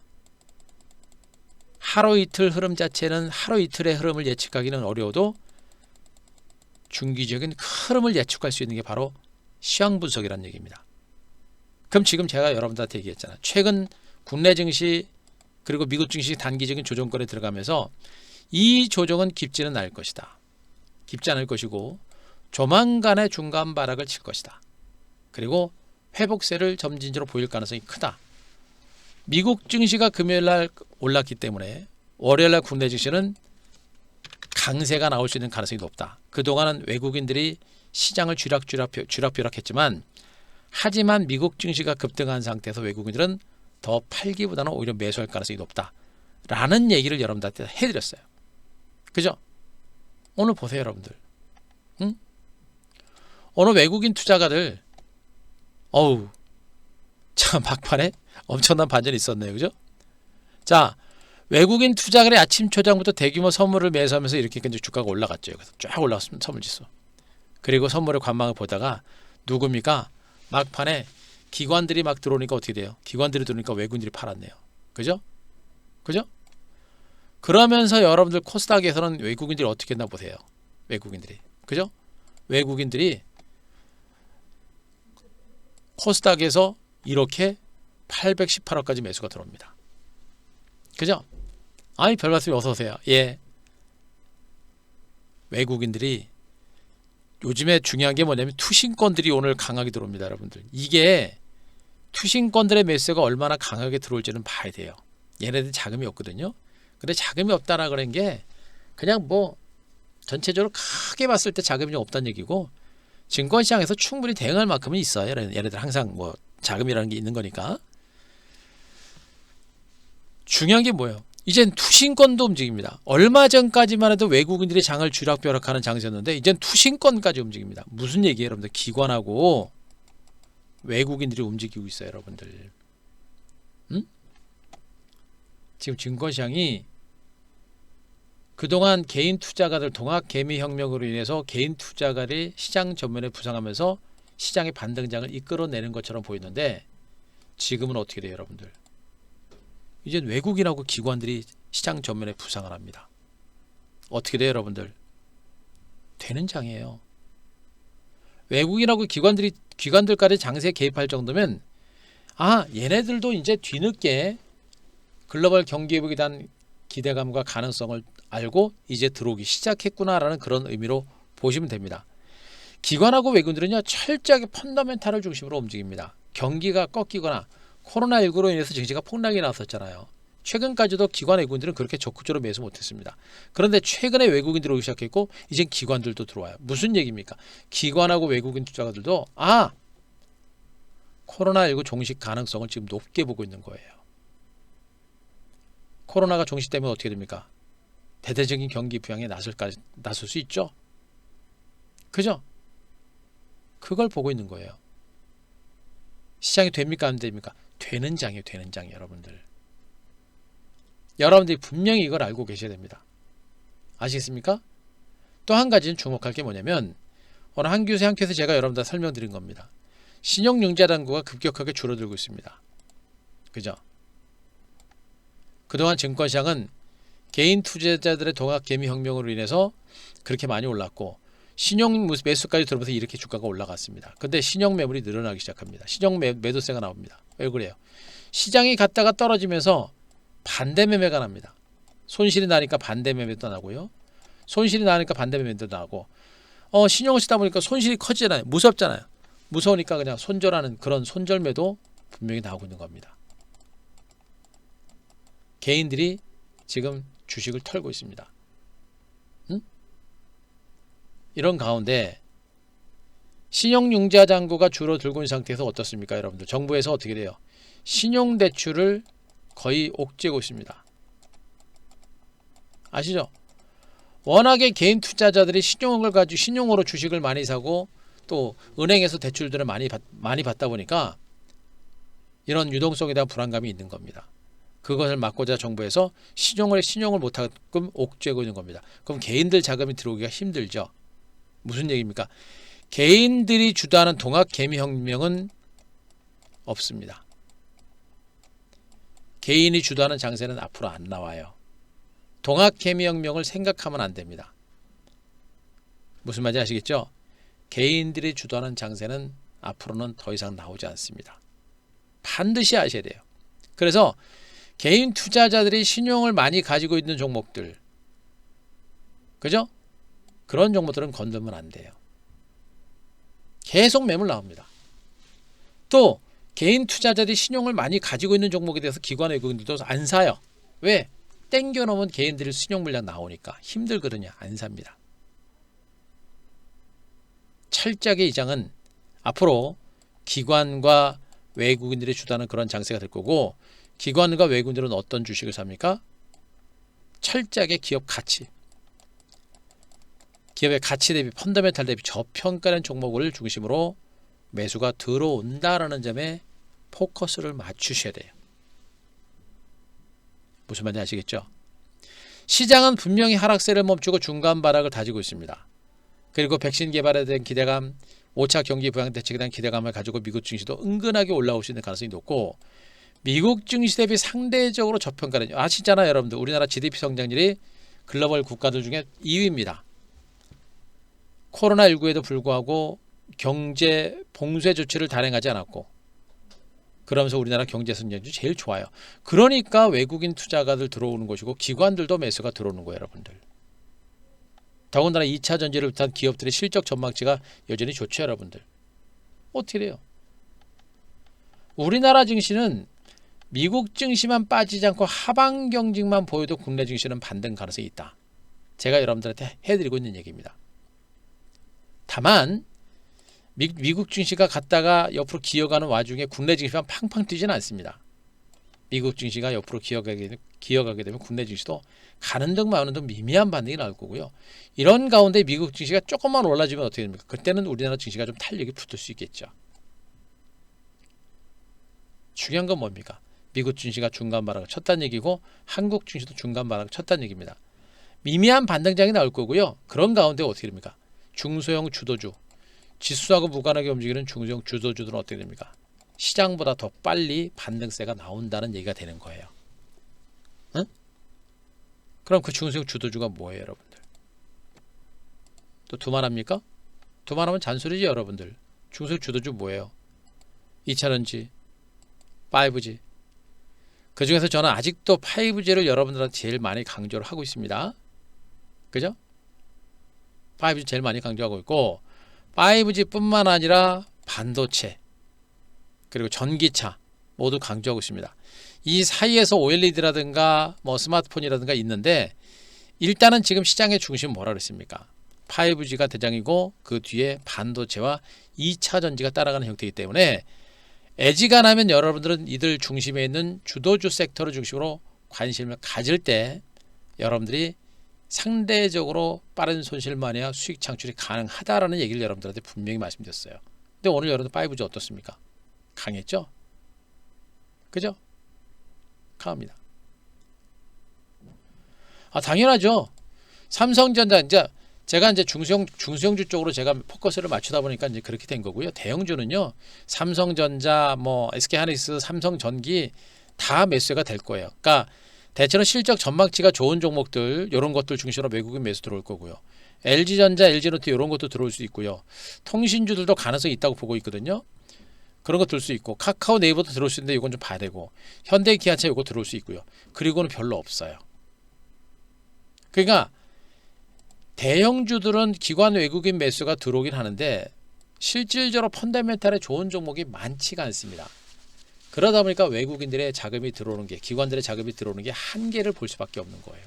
하루 이틀 흐름 자체는 하루 이틀의 흐름을 예측하기는 어려워도 중기적인 흐름을 예측할 수 있는 게 바로 시장 분석이라는 얘기입니다. 그럼 지금 제가 여러분들한테 얘기했잖아요. 최근 국내 증시 그리고 미국 증시 단기적인 조정권에 들어가면서 이 조정은 깊지는 않을 것이다. 깊지 않을 것이고 조만간에 중간 바락을 칠 것이다. 그리고 회복세를 점진적으로 보일 가능성이 크다. 미국 증시가 금요일날 올랐기 때문에 월요일날 국내 증시는 강세가 나올 수 있는 가능성이 높다. 그동안은 외국인들이 시장을 쥐락펴락했지만 하지만 미국 증시가 급등한 상태에서 외국인들은 더 팔기보다는 오히려 매수할 가능성이 높다. 라는 얘기를 여러분들한테 해드렸어요. 그죠? 오늘 보세요 여러분들. 응? 오늘 외국인 투자가들 참 막판에 엄청난 반전이 있었네요. 그죠? 자, 외국인 투자가들이 아침 초장부터 대규모 선물을 매수하면서 이렇게 이제 주가가 올라갔죠. 그래서 쫙 올라갔습니다. 선물지수. 그리고 선물의 관망을 보다가 누굽니까? 막판에 기관들이 막 들어오니까 어떻게 돼요? 기관들이 들어오니까 외국인들이 팔았네요. 그죠? 그죠? 그러면서 여러분들 코스닥에서는 외국인들이 어떻게 했나 보세요. 외국인들이. 그죠? 외국인들이 코스닥에서 이렇게 818억까지 매수가 들어옵니다. 그죠? 아이 별 말씀이 어서 오세요. 예. 외국인들이 요즘에 중요한 게 뭐냐면 투신권들이 오늘 강하게 들어옵니다. 여러분들. 이게 투신권들의 매수가 얼마나 강하게 들어올지는 봐야 돼요. 얘네들 자금이 없거든요. 근데 자금이 없다라 그런 게 그냥 뭐 전체적으로 크게 봤을 때 자금이 좀 없다는 얘기고 증권시장에서 충분히 대응할 만큼은 있어요. 얘네들 항상 뭐 자금이라는 게 있는 거니까. 중요한 게 뭐예요? 이젠 투신권도 움직입니다. 얼마 전까지만 해도 외국인들이 장을 쥐락펴락하는 장세였는데 이젠 투신권까지 움직입니다. 무슨 얘기예요 여러분들? 기관하고 외국인들이 움직이고 있어요 여러분들. 응? 지금 증권시장이 그동안 개인 투자가들 동학개미혁명으로 인해서 개인 투자가들이 시장 전면에 부상하면서 시장의 반등장을 이끌어내는 것처럼 보이는데 지금은 어떻게 돼요 여러분들? 이제 외국인하고 기관들이 시장 전면에 부상을 합니다. 어떻게 돼요 여러분들? 되는 장이에요. 외국인하고 기관들까지 장세에 개입할 정도면 얘네들도 이제 뒤늦게 글로벌 경기 회복에 대한 기대감과 가능성을 알고 이제 들어오기 시작했구나라는 그런 의미로 보시면 됩니다. 기관하고 외국인들은요 철저하게 펀더멘탈을 중심으로 움직입니다. 경기가 꺾이거나 코로나19로 인해서 증시가 폭락이 나왔었잖아요. 최근까지도 기관 외국인들은 그렇게 적극적으로 매수 못했습니다. 그런데 최근에 외국인들이 오기 시작했고 이젠 기관들도 들어와요. 무슨 얘기입니까? 기관하고 외국인 투자가들도 코로나19 종식 가능성을 지금 높게 보고 있는 거예요. 코로나가 종식되면 어떻게 됩니까? 대대적인 경기 부양에 나설 수 있죠. 그죠? 그걸 보고 있는 거예요. 시장이 됩니까 안 됩니까? 되는 장이에요. 되는 장이에요. 여러분들. 여러분들이 분명히 이걸 알고 계셔야 됩니다. 아시겠습니까? 또 한 가지는 주목할 게 뭐냐면 오늘 한 큐에서 제가 여러분들 설명드린 겁니다. 신용융자 잔고가 급격하게 줄어들고 있습니다. 그죠? 그동안 증권시장은 개인 투자자들의 동학개미혁명으로 인해서 그렇게 많이 올랐고 신용 매수까지 들어오면서 이렇게 주가가 올라갔습니다. 근데 신용 매물이 늘어나기 시작합니다. 신용 매도세가 나옵니다. 왜 그래요? 시장이 갔다가 떨어지면서 반대 매매가 납니다. 손실이 나니까 반대 매매도 나고요. 손실이 나니까 반대 매매도 나고 신용을 쓰다 보니까 손실이 커지잖아요. 무섭잖아요. 무서우니까 그냥 손절하는 그런 손절매도 분명히 나오고 있는 겁니다. 개인들이 지금 주식을 털고 있습니다. 응? 이런 가운데 신용융자 잔고가 줄어들고 있는 상태에서 어떻습니까 여러분들? 정부에서 어떻게 돼요? 신용대출을 거의 옥죄고 있습니다. 아시죠? 워낙에 개인 투자자들이 신용을 가지고 신용으로 주식을 많이 사고 또 은행에서 대출들을 많이 받다 보니까 이런 유동성에 대한 불안감이 있는 겁니다. 그것을 막고자 정부에서 신용을 못하게끔 옥죄고 있는 겁니다. 그럼 개인들 자금이 들어오기가 힘들죠. 무슨 얘기입니까? 개인들이 주도하는 동학개미혁명은 없습니다. 개인이 주도하는 장세는 앞으로 안 나와요. 동학개미혁명을 생각하면 안 됩니다. 무슨 말인지 아시겠죠? 개인들이 주도하는 장세는 앞으로는 더 이상 나오지 않습니다. 반드시 아셔야 돼요. 그래서 개인 투자자들이 신용을 많이 가지고 있는 종목들, 그죠? 그런 종목들은 건들면 안 돼요. 계속 매물 나옵니다. 또 개인 투자자들이 신용을 많이 가지고 있는 종목에 대해서 기관 외국인들도 안 사요. 왜? 땡겨놓으면 개인들이 신용 물량 나오니까 힘들거든요. 안 삽니다. 철저하게 이 장은 앞으로 기관과 외국인들이 주도하는 그런 장세가 될 거고, 기관과 외국인들은 어떤 주식을 삽니까? 철저하게 기업 가치, 기업의 가치 대비 펀더멘탈 대비 저평가된 종목을 중심으로 매수가 들어온다라는 점에 포커스를 맞추셔야 돼요. 무슨 말인지 아시겠죠? 시장은 분명히 하락세를 멈추고 중간 바닥을 다지고 있습니다. 그리고 백신 개발에 대한 기대감, 5차 경기 부양 대책에 대한 기대감을 가지고 미국 증시도 은근하게 올라올 수 있는 가능성이 높고, 미국 증시 대비 상대적으로 저평가된, 아시잖아요 여러분들. 우리나라 GDP 성장률이 글로벌 국가들 중에 2위입니다. 코로나19에도 불구하고 경제 봉쇄 조치를 단행하지 않았고, 그러면서 우리나라 경제 성장률이 제일 좋아요. 그러니까 외국인 투자가들 들어오는 것이고 기관들도 매수가 들어오는 거예요 여러분들. 더군다나 2차 전지를 비롯한 기업들의 실적 전망치가 여전히 좋죠 여러분들. 어떻게 돼요? 우리나라 증시는 미국 증시만 빠지지 않고 하방 경직만 보여도 국내 증시는 반등 가능성이 있다. 제가 여러분들한테 해드리고 있는 얘기입니다. 다만 미국 증시가 갔다가 옆으로 기어가는 와중에 국내 증시만 팡팡 뛰지는 않습니다. 미국 증시가 옆으로 기어가게 되면 국내 증시도 가는 등 마는 등 미미한 반등이 나올 거고요. 이런 가운데 미국 증시가 조금만 올라지면 어떻게 됩니까? 그때는 우리나라 증시가 좀 탄력이 붙을 수 있겠죠. 중요한 건 뭡니까? 미국 증시가 중간 바닥을 쳤다는 얘기고 한국 증시도 중간 바닥을 쳤다는 얘기입니다. 미미한 반등장이 나올 거고요. 그런 가운데 어떻게 됩니까? 중소형 주도주, 지수하고 무관하게 움직이는 중소형 주도주들은 어떻게 됩니까? 시장보다 더 빨리 반등세가 나온다는 얘기가 되는 거예요. 응? 그럼 그 중소형 주도주가 뭐예요 여러분들? 또 두말합니까? 두말하면 잔소리지 여러분들. 중소형 주도주 뭐예요? 2차전지, 5G. 그 중에서 저는 아직도 5G를 여러분들한테 제일 많이 강조를 하고 있습니다. 그죠? 5G 제일 많이 강조하고 있고, 5G뿐만 아니라 반도체 그리고 전기차 모두 강조하고 있습니다. 이 사이에서 OLED라든가 뭐 스마트폰이라든가 있는데, 일단은 지금 시장의 중심은 뭐라 그랬습니까? 5G가 대장이고 그 뒤에 반도체와 2차 전지가 따라가는 형태이기 때문에 애지간하면 여러분들은 이들 중심에 있는 주도주 섹터를 중심으로 관심을 가질 때 여러분들이 상대적으로 빠른 손실만이야 수익 창출이 가능하다라는 얘기를 여러분들한테 분명히 말씀드렸어요. 근데 오늘 여러분들 5G 어떻습니까? 강했죠? 그죠? 강합니다. 당연하죠. 삼성전자, 제가 중소형주 쪽으로 제가 포커스를 맞추다 보니까 이제 그렇게 된 거고요. 대형주는요, 삼성전자, 뭐 SK하이닉스, 삼성전기 다 매수가 될 거예요. 그러니까 대체로 실적 전망치가 좋은 종목들, 이런 것들 중심으로 외국인 매수 들어올 거고요. LG전자, LG노트 이런 것도 들어올 수 있고요. 통신주들도 가능성이 있다고 보고 있거든요. 그런 거 들을 수 있고, 카카오 네이버도 들어올 수 있는데 이건 좀 봐야 되고, 현대 기아차 이거 들어올 수 있고요. 그리고는 별로 없어요. 그러니까 대형주들은 기관 외국인 매수가 들어오긴 하는데 실질적으로 펀더멘탈에 좋은 종목이 많지가 않습니다. 그러다 보니까 외국인들의 자금이 들어오는 게, 기관들의 자금이 들어오는 게 한계를 볼 수밖에 없는 거예요.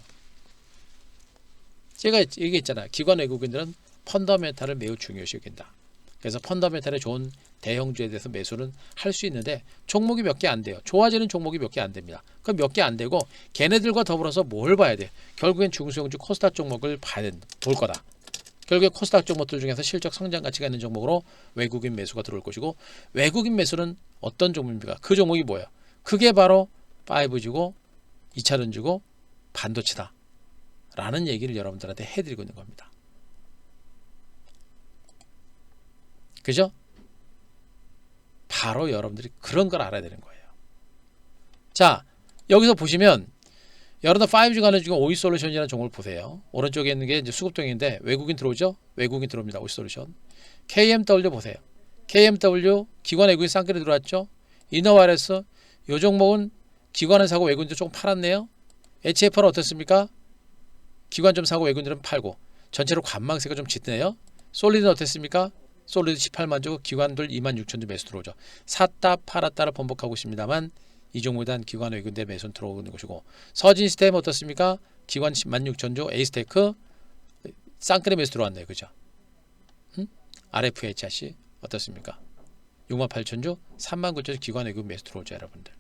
제가 얘기했잖아요. 기관 외국인들은 펀더멘탈을 매우 중요시 여긴다. 그래서 펀더멘탈에 좋은 대형주에 대해서 매수는 할 수 있는데 종목이 몇 개 안 돼요. 좋아지는 종목이 몇 개 안 됩니다. 그럼 몇 개 안 되고 걔네들과 더불어서 뭘 봐야 돼? 결국엔 중소형주 코스닥 종목을 볼 거다. 결국에 코스닥 종목들 중에서 실적 성장 가치가 있는 종목으로 외국인 매수가 들어올 것이고, 외국인 매수는 어떤 종목입니까? 그 종목이 뭐예요? 그게 바로 5G고 2차전지고 반도체다 라는 얘기를 여러분들한테 해드리고 있는 겁니다. 그죠? 바로 여러분들이 그런 걸 알아야 되는 거예요. 자, 여기서 보시면 여러분들 5G 관련 중에 오이솔루션이라는 종목을 보세요. 오른쪽에 있는 게 이제 수급동인데 외국인 들어오죠? 외국인 들어옵니다. 오이솔루션. KMW 보세요. KMW 기관 외국인 쌍끌이 들어왔죠? 이너와이러스 이 종목은 기관은 사고 외국인도 조금 팔았네요. HF는 어떻습니까? 기관 좀 사고 외국인들은 팔고 전체로 관망세가 좀 짙네요. 솔리드는 어땠습니까? 솔리드 18만 주, 기관들 2만 6천 주 매수 들어오죠. 샀다 팔았다를 반복하고 있습니다만 이 종목에 대한 기관 외국인들 매수는 들어오는 것이고, 서진 시스템 어떻습니까? 기관 10만 6천 주, 에이스테크 쌍끌이 매수 들어왔네요. 그죠? RFHRC 어떻습니까? 6만 8천 주, 3만 9천 주 기관 외국인 매수 들어오죠. 여러분들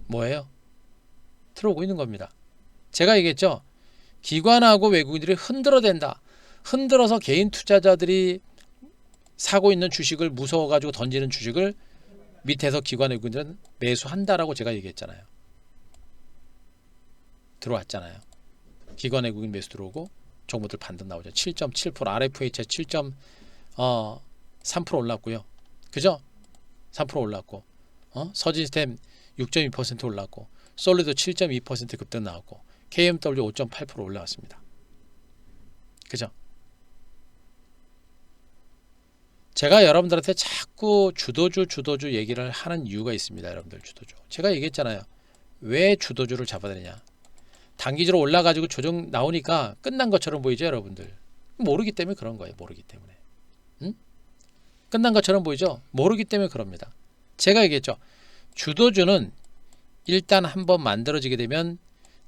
뭐예요? 들어오고 있는 겁니다. 제가 얘기했죠. 기관하고 외국인들이 흔들어댄다. 흔들어서 개인 투자자들이 사고 있는 주식을 무서워가지고 던지는 주식을 밑에서 기관 외국인들은 매수한다라고 제가 얘기했잖아요. 들어왔잖아요. 기관 외국인 매수 들어오고 종목들 반등 나오죠. 7.7% RFH 7.3% 올랐고요. 그죠? 3% 올랐고 서진스템 6.2% 올랐고 솔리드 7.2% 급등 나왔고 KMW 5.8% 올라왔습니다. 그죠? 제가 여러분들한테 자꾸 주도주 얘기를 하는 이유가 있습니다. 여러분들 주도주. 제가 얘기했잖아요. 왜 주도주를 잡아야 되냐. 단기적으로 올라가지고 조정 나오니까 끝난 것처럼 보이죠. 여러분들. 모르기 때문에 그런 거예요. 모르기 때문에. 응? 끝난 것처럼 보이죠. 모르기 때문에 그럽니다. 제가 얘기했죠. 주도주는 일단 한번 만들어지게 되면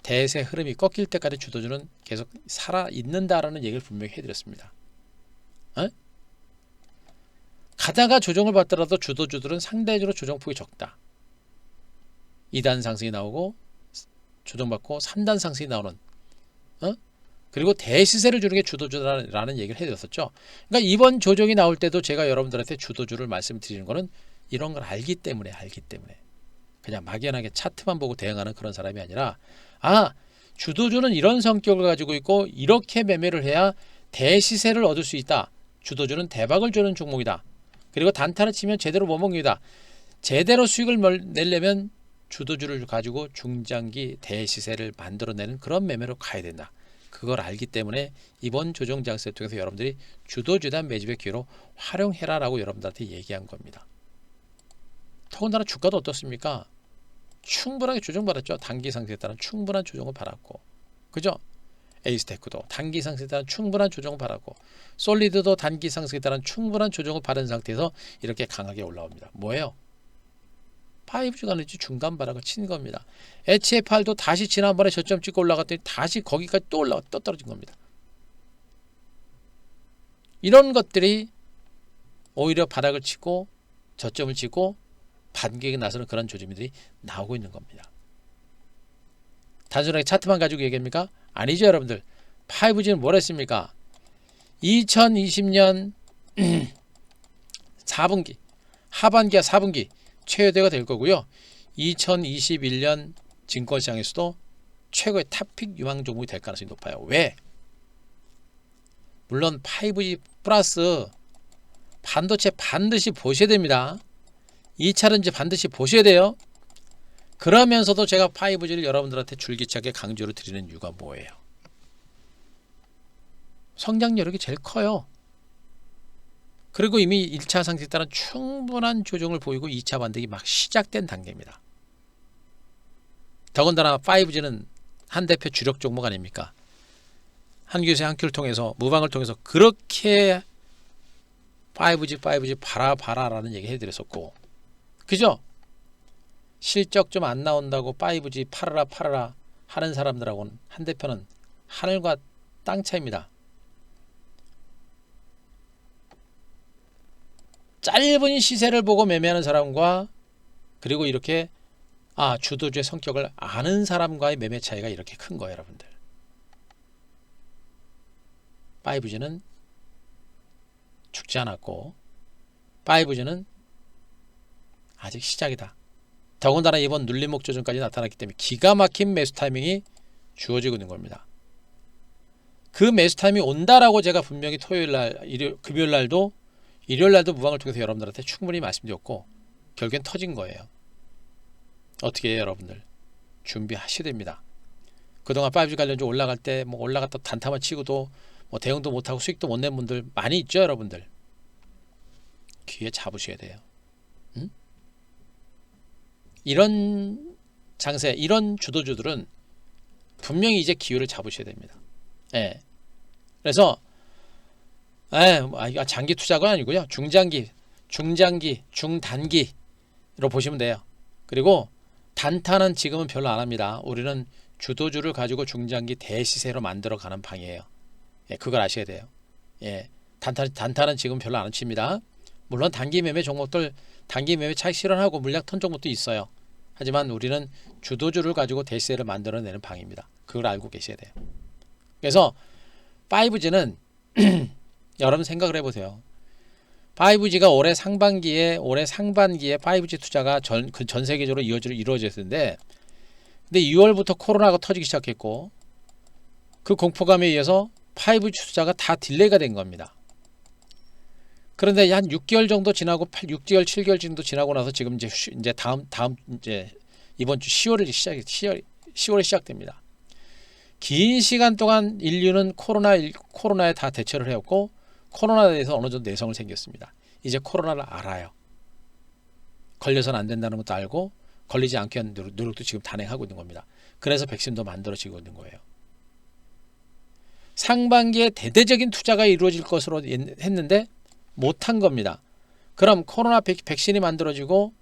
대세 흐름이 꺾일 때까지 주도주는 계속 살아있는다라는 얘기를 분명히 해드렸습니다. 가다가 조정을 받더라도 주도주들은 상대적으로 조정폭이 적다. 2단 상승이 나오고 조정받고 3단 상승이 나오는 그리고 대시세를 주는 게 주도주라는 얘기를 해드렸었죠. 그러니까 이번 조정이 나올 때도 제가 여러분들한테 주도주를 말씀드리는 거는 이런 걸 알기 때문에 그냥 막연하게 차트만 보고 대응하는 그런 사람이 아니라 주도주는 이런 성격을 가지고 있고 이렇게 매매를 해야 대시세를 얻을 수 있다. 주도주는 대박을 주는 종목이다. 그리고 단타를 치면 제대로 못 먹는다. 제대로 수익을 내려면 주도주를 가지고 중장기 대시세를 만들어내는 그런 매매로 가야 된다. 그걸 알기 때문에 이번 조정 장세를 통해서 여러분들이 주도주에 대한 매집의 기회로 활용해라라고 여러분들한테 얘기한 겁니다. 더군다나 주가도 어떻습니까? 충분하게 조정받았죠. 단기 상승에 따른 충분한 조정을 받았고, 그죠? 에이스테크도 단기 상승에 따른 충분한 조정을 받았고, 솔리드도 단기 상승에 따른 충분한 조정을 받은 상태에서 이렇게 강하게 올라옵니다. 뭐예요? 5주간의 중간 바닥을 친 겁니다. HFR도 다시 지난번에 저점 찍고 올라갔더니 다시 거기까지 또 떨어진 겁니다. 이런 것들이 오히려 바닥을 치고 저점을 치고 반격이 나서는 그런 조짐들이 나오고 있는 겁니다. 단순하게 차트만 가지고 얘기합니까? 아니죠. 여러분들 5G는 뭘 했습니까? 2020년 4분기 하반기와 4분기 최대가 될 거고요. 2021년 증권시장에서도 최고의 탑픽 유망 종목이 될 가능성이 높아요. 왜? 물론 5G 플러스 반도체 반드시 보셔야 됩니다. 2차전지 반드시 보셔야 돼요. 그러면서도 제가 5G를 여러분들한테 줄기차게 강조를 드리는 이유가 뭐예요? 성장 여력이 제일 커요. 그리고 이미 1차 상승에 따른 충분한 조정을 보이고 2차 반등이 막 시작된 단계입니다. 더군다나 5G는 한 대표 주력 종목 아닙니까? 한규세 한 큐를 통해서 무방을 통해서 그렇게 5G 봐라라는 얘기 해드렸었고, 그죠? 실적 좀 안 나온다고 5G 팔아라 하는 사람들하고는 한 대표는 하늘과 땅 차이입니다. 짧은 시세를 보고 매매하는 사람과 그리고 이렇게 주도주의 성격을 아는 사람과의 매매 차이가 이렇게 큰 거예요. 여러분들 5G는 죽지 않았고 5G는 아직 시작이다. 더군다나 이번 눌림목 조정까지 나타났기 때문에 기가 막힌 매수 타이밍이 주어지고 있는 겁니다. 그 매수 타이밍이 온다라고 제가 분명히 토요일날 금요일날도 일요일날도 무방을 통해서 여러분들한테 충분히 말씀드렸고 결국엔 터진 거예요. 어떻게 해요, 여러분들? 준비하셔야 됩니다. 그동안 5G 관련주 올라갈 때 뭐 올라갔다 단타만 치고도 뭐 대응도 못하고 수익도 못 낸 분들 많이 있죠, 여러분들. 기회 잡으셔야 돼요. 응? 이런 장세, 이런 주도주들은 분명히 이제 기회를 잡으셔야 됩니다. 예. 그래서 장기 투자가 아니고요. 중장기, 중단기로 보시면 돼요. 그리고 단타는 지금은 별로 안 합니다. 우리는 주도주를 가지고 중장기 대시세로 만들어가는 방이에요. 예, 그걸 아셔야 돼요. 예, 단타는 지금 별로 안 칩니다. 물론 단기 매매 종목들, 단기 매매 차익 실현하고 물량 턴 종목도 있어요. 하지만 우리는 주도주를 가지고 대시세를 만들어내는 방입니다. 그걸 알고 계셔야 돼요. 그래서 5G는 여러분 생각을 해보세요. 5G가 올해 상반기에 5G 투자가 전 세계적으로 이루어졌는데, 근데 6월부터 코로나가 터지기 시작했고, 그 공포감에 의해서 5G 투자가 다 딜레이가 된 겁니다. 그런데 한 6개월 정도 지나고 6개월, 7개월 정도 지나고 나서 지금 이제 다음 이제 이번 주 10월에 시작됩니다. 긴 시간 동안 인류는 코로나에 다 대처를 해왔고, 코로나에 대해서 어느 정도 내성을 생겼습니다. 이제 코로나를 알아요. 걸려서는 안 된다는 것도 알고 걸리지 않게 하는 노력도 지금 단행하고 있는 겁니다. 그래서 백신도 만들어지고 있는 거예요. 상반기에 대대적인 투자가 이루어질 것으로 했는데 못한 겁니다. 그럼 코로나 백신이 만들어지고,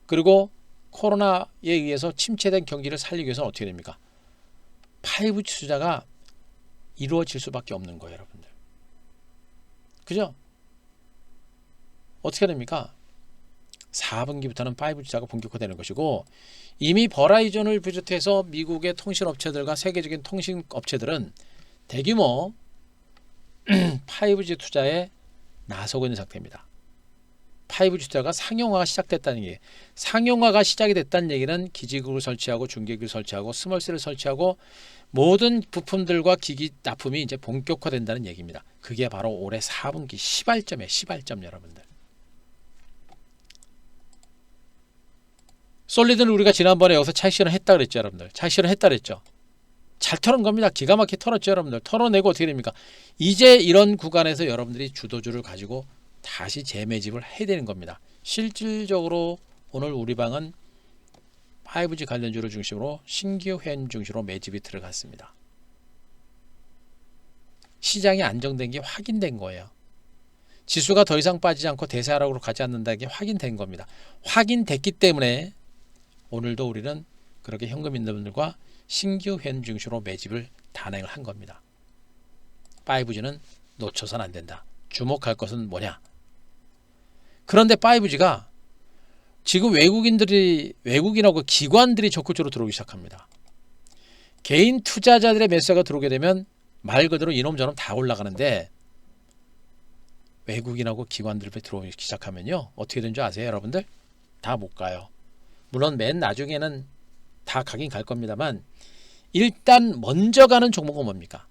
그리고 코로나에 의해서 침체된 경기를 살리기 위해서는 어떻게 됩니까? 5G 투자가 이루어질 수밖에 없는 거예요, 여러분들. 그죠? 어떻게 됩니까? 4분기부터는 5G 투자가 본격화되는 것이고, 이미 버라이전을 비롯해서 미국의 통신업체들과 세계적인 통신업체들은 대규모 5G 투자에 나서고 있는 상태입니다. 5G 투자가 상용화가 시작됐다는 얘기예요. 상용화가 시작이 됐다는 얘기는 기지국을 설치하고 중계기를 설치하고 스몰셀을 설치하고 모든 부품들과 기기 납품이 이제 본격화된다는 얘기입니다. 그게 바로 올해 4분기 시발점 여러분들. 솔리드는 우리가 지난번에 여기서 차익 실현했다 그랬죠, 여러분들. 차익 실현했다 그랬죠. 잘 털은 겁니다. 기가 막히게 털었죠, 여러분들. 털어내고 어떻게 됩니까? 이제 이런 구간에서 여러분들이 주도주를 가지고 다시 재매집을 해야 되는 겁니다. 실질적으로 오늘 우리 방은 5G 관련주를 중심으로 신규 회원 중심으로 매집이 들어갔습니다. 시장이 안정된 게 확인된 거예요. 지수가 더 이상 빠지지 않고 대세하락으로 가지 않는다는 게 확인된 겁니다. 확인됐기 때문에 오늘도 우리는 그렇게 현금 있는 분들과 신규 회원 중심으로 매집을 단행을 한 겁니다. 5G는 놓쳐서는 안 된다. 주목할 것은 뭐냐? 그런데 5G가 지금 외국인하고 기관들이 적극적으로 들어오기 시작합니다. 개인 투자자들의 매수가 들어오게 되면 말 그대로 이놈 저놈 다 올라가는데, 외국인하고 기관들이 들어오기 시작하면요, 어떻게 되는 줄 아세요, 여러분들? 다 못 가요. 물론 맨 나중에는 다 가긴 갈 겁니다만, 일단 먼저 가는 종목은 뭡니까?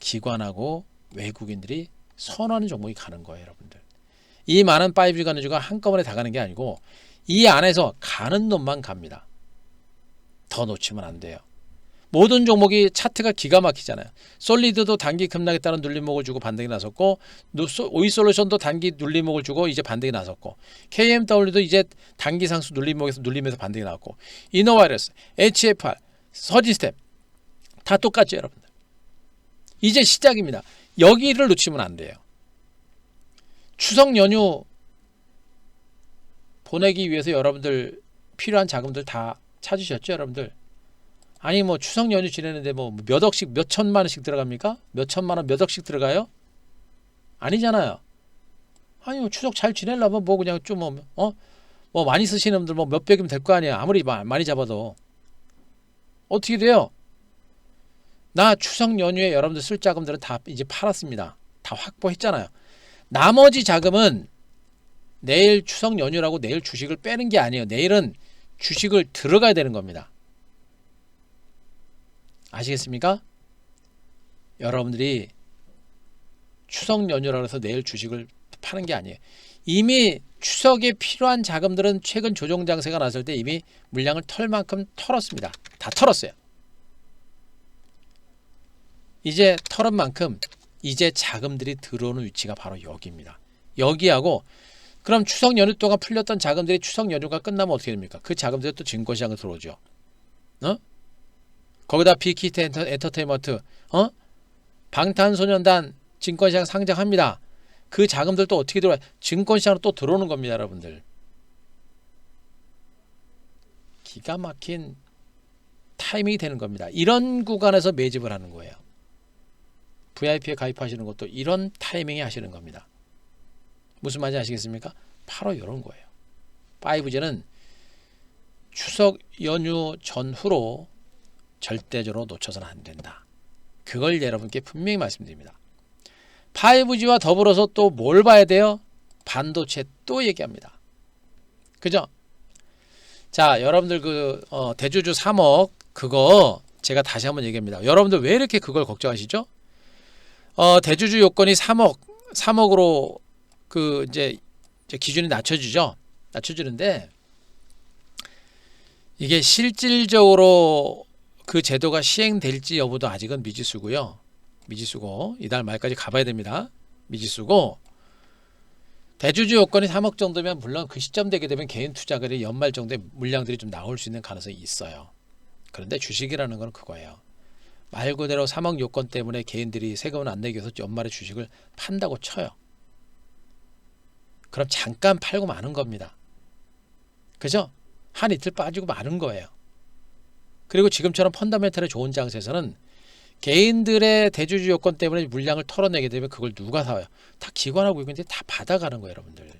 기관하고 외국인들이 선호하는 종목이 가는 거예요, 여러분들. 이 많은 5G 관련주가 한꺼번에 다 가는 게 아니고 이 안에서 가는 놈만 갑니다. 더 놓치면 안 돼요. 모든 종목이 차트가 기가 막히잖아요. 솔리드도 단기 급락에 따른 눌림목을 주고 반등이 나섰고, 오이솔루션도 단기 눌림목을 주고 이제 반등이 나섰고, KMW도 이제 단기 상수 눌림에서 반등이 나왔고, 이노바이러스, HFR, 서진스텝 다 똑같죠, 여러분들. 이제 시작입니다. 여기를 놓치면 안 돼요. 추석 연휴 보내기 위해서 여러분들 필요한 자금들 다 찾으셨죠, 여러분들? 아니 뭐 추석 연휴 지내는데 뭐 몇 억씩 몇 천만 원씩 들어갑니까? 몇 천만 원 몇 억씩 들어가요? 아니잖아요. 아니 뭐 추석 잘 지내려면 뭐 그냥 좀 뭐 많이 쓰시는 분들 뭐 몇백이면 될 거 아니야. 아무리 많이 잡아도 어떻게 돼요? 나 추석 연휴에 여러분들 쓸 자금들은 다 이제 팔았습니다. 다 확보했잖아요. 나머지 자금은 내일 추석 연휴라고 내일 주식을 빼는 게 아니에요. 내일은 주식을 들어가야 되는 겁니다. 아시겠습니까? 여러분들이 추석 연휴라고 해서 내일 주식을 파는 게 아니에요. 이미 추석에 필요한 자금들은 최근 조정 장세가 났을 때 이미 물량을 털 만큼 털었습니다. 다 털었어요. 이제 털은 만큼 이제 자금들이 들어오는 위치가 바로 여기입니다. 여기하고 그럼 추석 연휴 동안 풀렸던 자금들이 추석 연휴가 끝나면 어떻게 됩니까? 그 자금들이 또 증권시장에 들어오죠. 거기다 빅히트 엔터테인먼트, 방탄소년단 증권시장 상장합니다. 그 자금들 또 어떻게 들어와요? 증권시장으로 또 들어오는 겁니다, 여러분들. 기가 막힌 타이밍이 되는 겁니다. 이런 구간에서 매집을 하는 거예요. VIP에 가입하시는 것도 이런 타이밍에 하시는 겁니다. 무슨 말인지 아시겠습니까? 바로 이런 거예요. 5G는 추석 연휴 전후로 절대적으로 놓쳐서는 안 된다. 그걸 여러분께 분명히 말씀드립니다. 5G와 더불어서 또 뭘 봐야 돼요? 반도체 또 얘기합니다. 그죠? 자, 여러분들 대주주 3억 그거 제가 다시 한번 얘기합니다. 여러분들 왜 이렇게 그걸 걱정하시죠? 대주주 요건이 3억으로 이제 기준이 낮춰주는데 이게 실질적으로 그 제도가 시행될지 여부도 아직은 미지수고요. 미지수고 이달 말까지 가봐야 됩니다. 미지수고 대주주 요건이 3억 정도면 물론 그 시점 되게 되면 개인 투자가들이 연말 정도에 물량들이 좀 나올 수 있는 가능성이 있어요. 그런데 주식이라는 건 그거예요. 말 그대로 3억 요건 때문에 개인들이 세금을 안 내기 위해서 연말에 주식을 판다고 쳐요. 그럼 잠깐 팔고 마는 겁니다. 그죠? 한 이틀 빠지고 마는 거예요. 그리고 지금처럼 펀더멘털의 좋은 장세에서는 개인들의 대주주 요건 때문에 물량을 털어내게 되면 그걸 누가 사요? 다 기관하고 있는데 다 받아가는 거예요, 여러분들.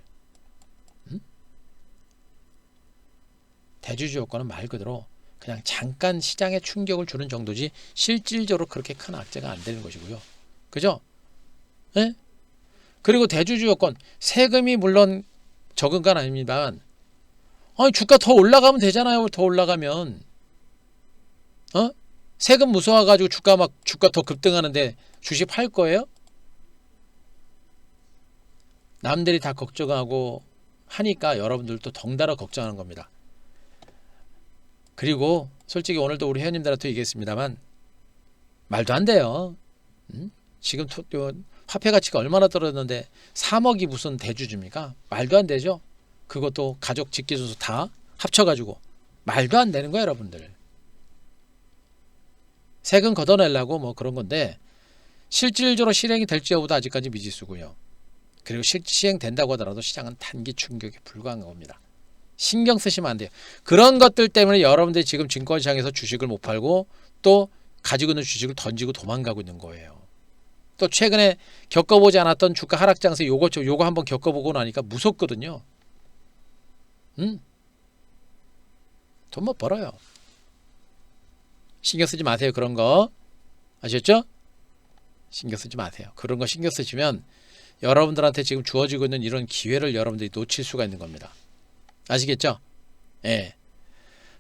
대주주 요건은 말 그대로 그냥 잠깐 시장에 충격을 주는 정도지 실질적으로 그렇게 큰 악재가 안 되는 것이고요. 그죠? 네? 그리고 대주주 요건 세금이 물론 적은 건 아닙니다만 주가 더 올라가면 되잖아요. 더 올라가면 세금 무서워가지고 주가 더 급등하는데 주식 팔 거예요? 남들이 다 걱정하고 하니까 여러분들도 덩달아 걱정하는 겁니다. 그리고 솔직히 오늘도 우리 회원님들한테 얘기했습니다만 말도 안 돼요. 지금 화폐 가치가 얼마나 떨어졌는데 3억이 무슨 대주주입니까? 말도 안 되죠. 그것도 가족 직계조수 다 합쳐가지고 말도 안 되는 거예요, 여러분들. 세금 걷어내려고 뭐 그런 건데 실질적으로 실행이 될지 여부도 아직까지 미지수고요. 그리고 시행된다고 하더라도 시장은 단기 충격에 불과한 겁니다. 신경 쓰시면 안 돼요. 그런 것들 때문에 여러분들이 지금 증권시장에서 주식을 못 팔고 또 가지고 있는 주식을 던지고 도망가고 있는 거예요. 또 최근에 겪어보지 않았던 주가 하락 장세 요거 한번 겪어보고 나니까 무섭거든요. 돈 못 벌어요. 신경 쓰지 마세요. 그런 거 아셨죠? 신경 쓰지 마세요. 그런 거 신경 쓰시면 여러분들한테 지금 주어지고 있는 이런 기회를 여러분들이 놓칠 수가 있는 겁니다. 아시겠죠? 예.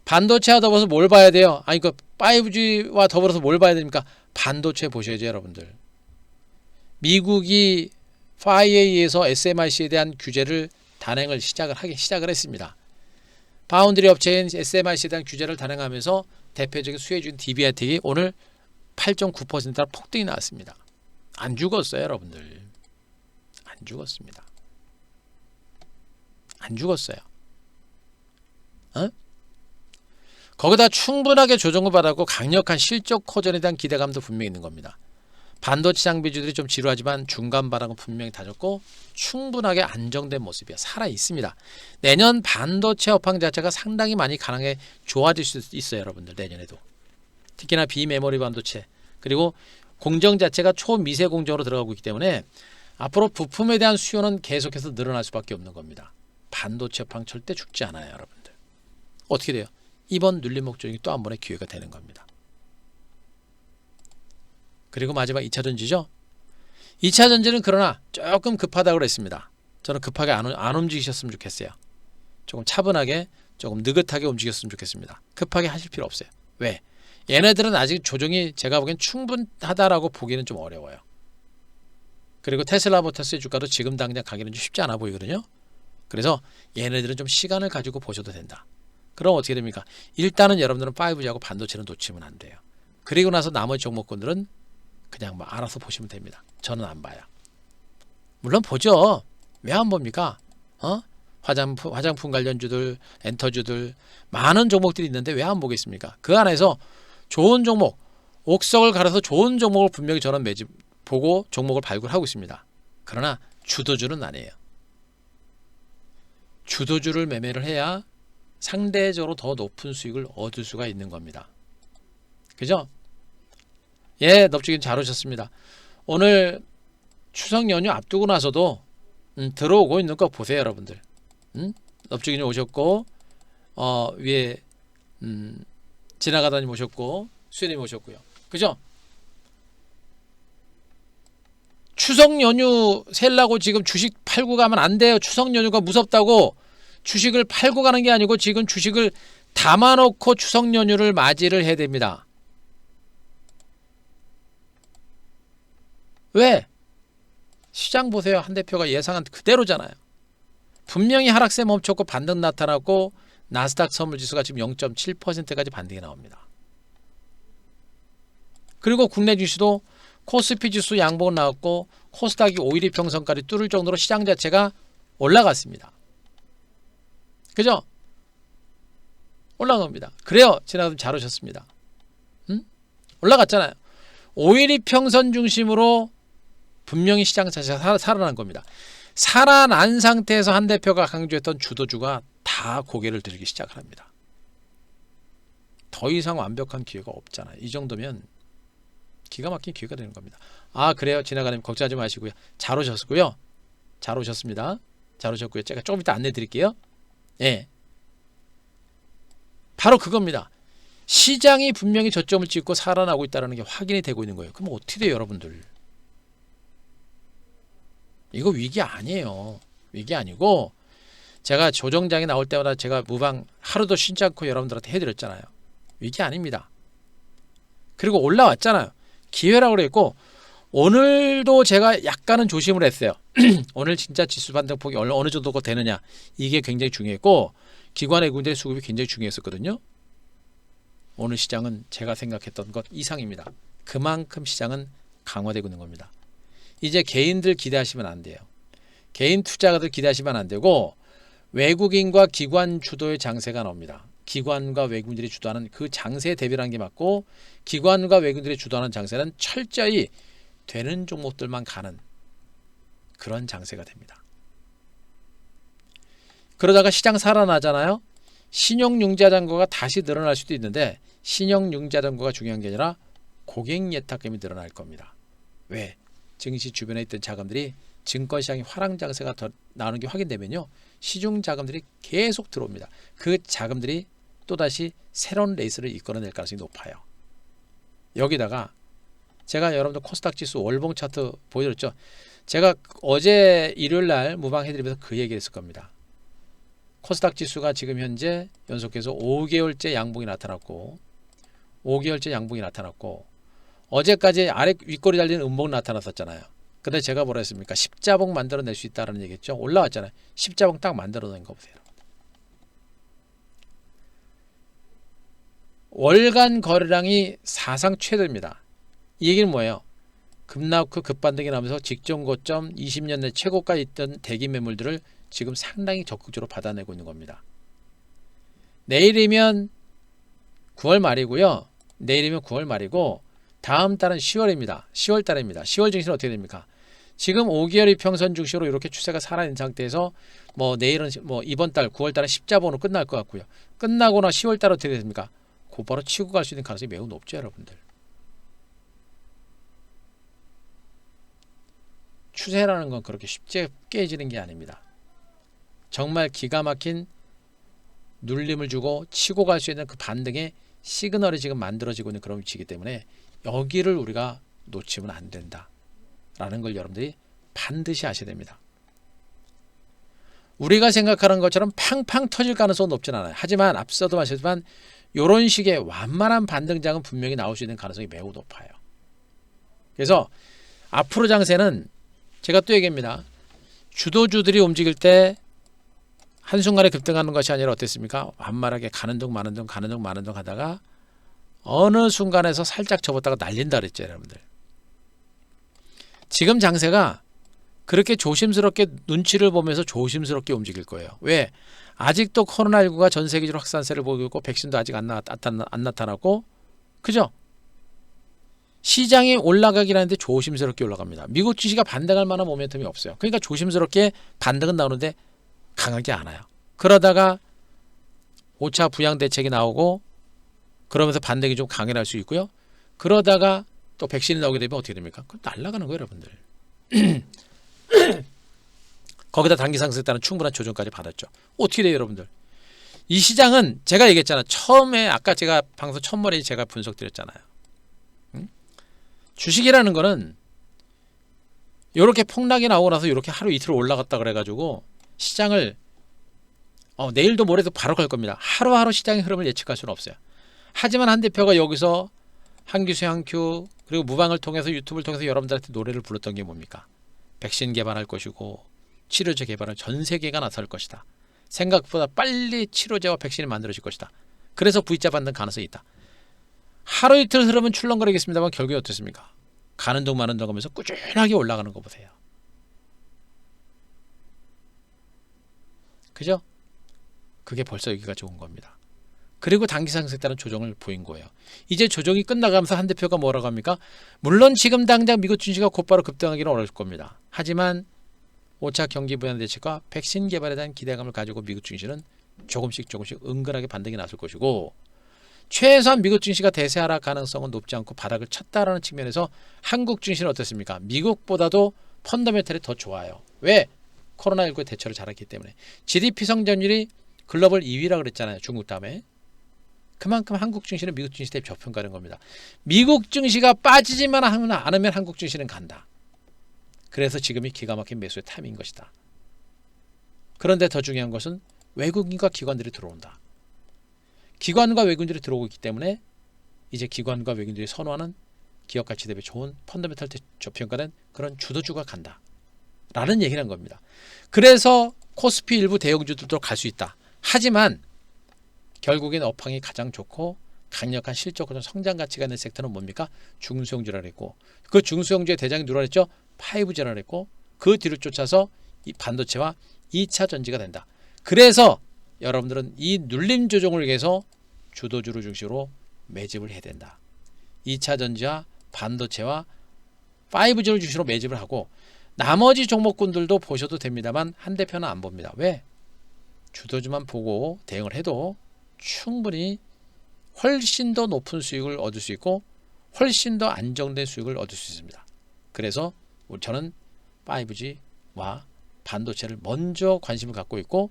반도체와 더불어서 뭘 봐야 돼요? 아니 그 5G와 더불어서 뭘 봐야 됩니까? 반도체 보셔야죠, 여러분들. 미국이 FIA에서 SMIC에 대한 규제를 단행을 시작을 했습니다. 파운드리 업체인 SMIC에 대한 규제를 단행하면서 대표적인 수혜주인 DBI텍이 오늘 8.9%나 폭등이 나왔습니다. 안 죽었어요, 여러분들. 안 죽었습니다. 안 죽었어요. 거기다 충분하게 조정을 받았고 강력한 실적 호전에 대한 기대감도 분명히 있는 겁니다. 반도체 장비주들이 좀 지루하지만 중간 바닥은 분명히 다졌고 충분하게 안정된 모습이야. 살아 있습니다. 내년 반도체 업황 자체가 상당히 많이 가능해 좋아질 수 있어요, 여러분들. 내년에도. 특히나 비메모리 반도체 그리고 공정 자체가 초미세 공정으로 들어가고 있기 때문에 앞으로 부품에 대한 수요는 계속해서 늘어날 수밖에 없는 겁니다. 반도체 업황 절대 죽지 않아요, 여러분들. 어떻게 돼요? 이번 눌림목 조정이 또 한 번의 기회가 되는 겁니다. 그리고 마지막 2차전지죠. 2차전지는 그러나 조금 급하다고 그랬습니다. 저는 급하게 안 움직이셨으면 좋겠어요. 조금 차분하게 조금 느긋하게 움직였으면 좋겠습니다. 급하게 하실 필요 없어요. 왜? 얘네들은 아직 조정이 제가 보기엔 충분하다라고 보기는 좀 어려워요. 그리고 테슬라 모터스의 주가도 지금 당장 가기는 좀 쉽지 않아 보이거든요. 그래서 얘네들은 좀 시간을 가지고 보셔도 된다. 그럼 어떻게 됩니까? 일단은 여러분들은 5G하고 반도체는 놓치면 안 돼요. 그리고 나서 나머지 종목군들은 그냥 뭐 알아서 보시면 됩니다. 저는 안 봐요. 물론 보죠. 왜 안 봅니까? 화장품 관련주들, 엔터주들 많은 종목들이 있는데 왜 안 보겠습니까? 그 안에서 좋은 종목, 옥석을 갈아서 좋은 종목을 분명히 저는 매집 보고 종목을 발굴하고 있습니다. 그러나 주도주는 아니에요. 주도주를 매매를 해야 상대적으로 더 높은 수익을 얻을 수가 있는 겁니다. 그죠? 예, 넙죽이님 잘 오셨습니다. 오늘 추석 연휴 앞두고 나서도 들어오고 있는 거 보세요, 여러분들. 넙죽이님 오셨고, 위에 지나가다님 오셨고, 수현님 오셨고요. 그죠? 추석 연휴 셀라고 지금 주식 팔고 가면 안 돼요. 추석 연휴가 무섭다고 주식을 팔고 가는 게 아니고 지금 주식을 담아놓고 추석 연휴를 맞이를 해야 됩니다. 왜? 시장 보세요. 한 대표가 예상한 그대로잖아요. 분명히 하락세 멈췄고 반등 나타났고 나스닥 선물지수가 지금 0.7%까지 반등이 나옵니다. 그리고 국내 주식도 코스피 지수 양봉은 나왔고 코스닥이 5일 이평선까지 뚫을 정도로 시장 자체가 올라갔습니다. 그죠? 올라간 겁니다. 그래요. 지나가면 잘 오셨습니다. 올라갔잖아요. 5일 이평선 중심으로 분명히 시장 자체가 살아난 겁니다. 살아난 상태에서 한 대표가 강조했던 주도주가 다 고개를 들기 시작을 합니다. 더 이상 완벽한 기회가 없잖아요. 이 정도면 기가 막힌 기회가 되는 겁니다. 아, 그래요? 지나가님 걱정하지 마시고요. 잘 오셨고요. 잘 오셨습니다. 잘 오셨고요. 제가 조금 이따 안내 드릴게요. 예. 바로 그겁니다. 시장이 분명히 저점을 찍고 살아나고 있다는 게 확인이 되고 있는 거예요. 그럼 어떻게 돼요, 여러분들? 이거 위기 아니에요. 위기 아니고 제가 조정장이 나올 때마다 제가 무방 하루도 쉬지 않고 여러분들한테 해드렸잖아요. 위기 아닙니다. 그리고 올라왔잖아요. 기회라고 그랬고 오늘도 제가 약간은 조심을 했어요. 오늘 진짜 지수 반등폭이 어느 정도가 되느냐 이게 굉장히 중요했고 기관 외국인들의 수급이 굉장히 중요했었거든요. 오늘 시장은 제가 생각했던 것 이상입니다. 그만큼 시장은 강화되고 있는 겁니다. 이제 개인들 기대하시면 안 돼요. 개인 투자자들 기대하시면 안 되고 외국인과 기관 주도의 장세가 나옵니다. 기관과 외국인들이 주도하는 그 장세에 대비라는 게 맞고 기관과 외국인들이 주도하는 장세는 철저히 되는 종목들만 가는 그런 장세가 됩니다. 그러다가 시장 살아나잖아요. 신용융자잔고가 다시 늘어날 수도 있는데 신용융자잔고가 중요한 게 아니라 고객예탁금이 늘어날 겁니다. 왜? 증시 주변에 있던 자금들이 증권시장이 화랑장세가 더 나오는 게 확인되면요. 시중자금들이 계속 들어옵니다. 그 자금들이 또다시 새로운 레이스를 이끌어낼 가능성이 높아요. 여기다가 제가 여러분들 코스닥 지수 월봉 차트 보여드렸죠. 제가 어제 일요일날 무방해드리면서 그 얘기를 했을 겁니다. 코스닥 지수가 지금 현재 연속해서 5개월째 양봉이 나타났고 어제까지 아래 윗꼬리 달리는 음봉 나타났었잖아요. 근데 제가 뭐라 했습니까? 십자봉 만들어낼 수 있다는 얘기했죠. 올라왔잖아요. 십자봉 딱 만들어낸 거 보세요. 월간 거래량이 사상 최대입니다. 이 얘기는 뭐예요? 급락 후 급반등이 나면서 직전 고점 20년 내 최고가에 있던 대기 매물들을 지금 상당히 적극적으로 받아내고 있는 겁니다. 내일이면 9월 말이고요. 내일이면 9월 말이고 다음 달은 10월입니다. 10월 달입니다. 10월 증시는 어떻게 됩니까? 지금 5개월 이평선 중심으로 이렇게 추세가 살아있는 상태에서 뭐 내일은 뭐 이번 달 9월 달은 십자봉으로 끝날 것 같고요. 끝나거나 10월 달은 어떻게 됩니까? 곧바로 치고 갈 수 있는 가능성이 매우 높죠, 여러분들. 추세라는 건 그렇게 쉽게 깨지는 게 아닙니다. 정말 기가 막힌 눌림을 주고 치고 갈 수 있는 그 반등의 시그널이 지금 만들어지고 있는 그런 위치이기 때문에 여기를 우리가 놓치면 안 된다라는 걸 여러분들이 반드시 아셔야 됩니다. 우리가 생각하는 것처럼 팡팡 터질 가능성은 높진 않아요. 하지만 앞서도 말씀드렸지만 이런 식의 완만한 반등장은 분명히 나올 수 있는 가능성이 매우 높아요. 그래서 앞으로 장세는 제가 또 얘기합니다. 주도주들이 움직일 때 한순간에 급등하는 것이 아니라 어땠습니까? 완만하게 가는 둥 마는 둥 가는 둥 마는 둥 하다가 어느 순간에서 살짝 접었다가 날린다 그랬죠, 여러분들. 지금 장세가 그렇게 조심스럽게 눈치를 보면서 조심스럽게 움직일 거예요. 왜? 아직도 코로나19가 전 세계적으로 확산세를 보이고 있고 백신도 아직 안 나타났고, 그죠? 시장이 올라가긴 하는데 조심스럽게 올라갑니다. 미국 주식이 반등할 만한 모멘텀이 없어요. 그러니까 조심스럽게 반등은 나오는데 강하게 안 와요. 그러다가 5차 부양 대책이 나오고 그러면서 반등이 좀 강해날 수 있고요. 그러다가 또 백신이 나오게 되면 어떻게 됩니까? 그럼 날아가는 거예요, 여러분들. 거기다 단기 상승에 따른 충분한 조정까지 받았죠. 어떻게 돼요, 여러분들? 이 시장은 제가 얘기했잖아요. 처음에 아까 제가 방송 첫머리 제가 분석드렸잖아요. 주식이라는 거는 이렇게 폭락이 나오고 나서 이렇게 하루 이틀 올라갔다 그래가지고 시장을 내일도 모레도 바로 갈 겁니다. 하루하루 시장의 흐름을 예측할 수는 없어요. 하지만 한 대표가 여기서 한기수 한큐 그리고 무방을 통해서 유튜브를 통해서 여러분들한테 노래를 불렀던 게 뭡니까? 백신 개발할 것이고 치료제 개발은 전 세계가 나설 것이다. 생각보다 빨리 치료제와 백신이 만들어질 것이다. 그래서 V자 반등 가능성이 있다. 하루 이틀 흐르면 출렁거리겠습니다만 결국에 어떻습니까? 가는 동 마는 동 하면서 꾸준하게 올라가는 거 보세요. 그죠? 그게 벌써 여기까지 온 겁니다. 그리고 단기 상승에 따른 조정을 보인 거예요. 이제 조정이 끝나가면서 한 대표가 뭐라고 합니까? 물론 지금 당장 미국 증시가 곧바로 급등하기는 어려울 겁니다. 하지만 5차 경기 부양 대책과 백신 개발에 대한 기대감을 가지고 미국 증시는 조금씩 은근하게 반등이 나설 것이고, 최소한 미국 증시가 대세 하락 가능성은 높지 않고 바닥을 쳤다라는 측면에서 한국 증시는 어떻습니까? 미국보다도 펀더멘털이 더 좋아요. 왜? 코로나19에 대처를 잘했기 때문에. GDP 성장률이 글로벌 2위라 그랬잖아요. 중국 다음에. 그만큼 한국 증시는 미국 증시 대비 저평가된 겁니다. 미국 증시가 빠지지만 않으면 한국 증시는 간다. 그래서 지금이 기가 막힌 매수의 타임인 것이다. 그런데 더 중요한 것은 외국인과 기관들이 들어온다. 기관과 외국인들이 들어오고 있기 때문에 이제 기관과 외국인들이 선호하는 기업 가치 대비 좋은 펀더멘털 저평가된 그런 주도주가 간다 라는 얘기를 한 겁니다. 그래서 코스피 일부 대형주들도 갈 수 있다. 하지만 결국엔 업황이 가장 좋고 강력한 실적과 성장 가치가 있는 섹터는 뭡니까? 중소형주라 했고, 그 중소형주의 대장이 누가 했죠? 5G라 했고, 그 뒤를 쫓아서 이 반도체와 2차 전지가 된다. 그래서 여러분들은 이 눌림 조정을 위해서 주도주를 중심으로 매집을 해야 된다. 2차 전지와 반도체와 5G를 중심으로 매집을 하고, 나머지 종목군들도 보셔도 됩니다만 한 대표는 안 봅니다. 왜? 주도주만 보고 대응을 해도 충분히 훨씬 더 높은 수익을 얻을 수 있고 훨씬 더 안정된 수익을 얻을 수 있습니다. 그래서 저는 5G와 반도체를 먼저 관심을 갖고 있고,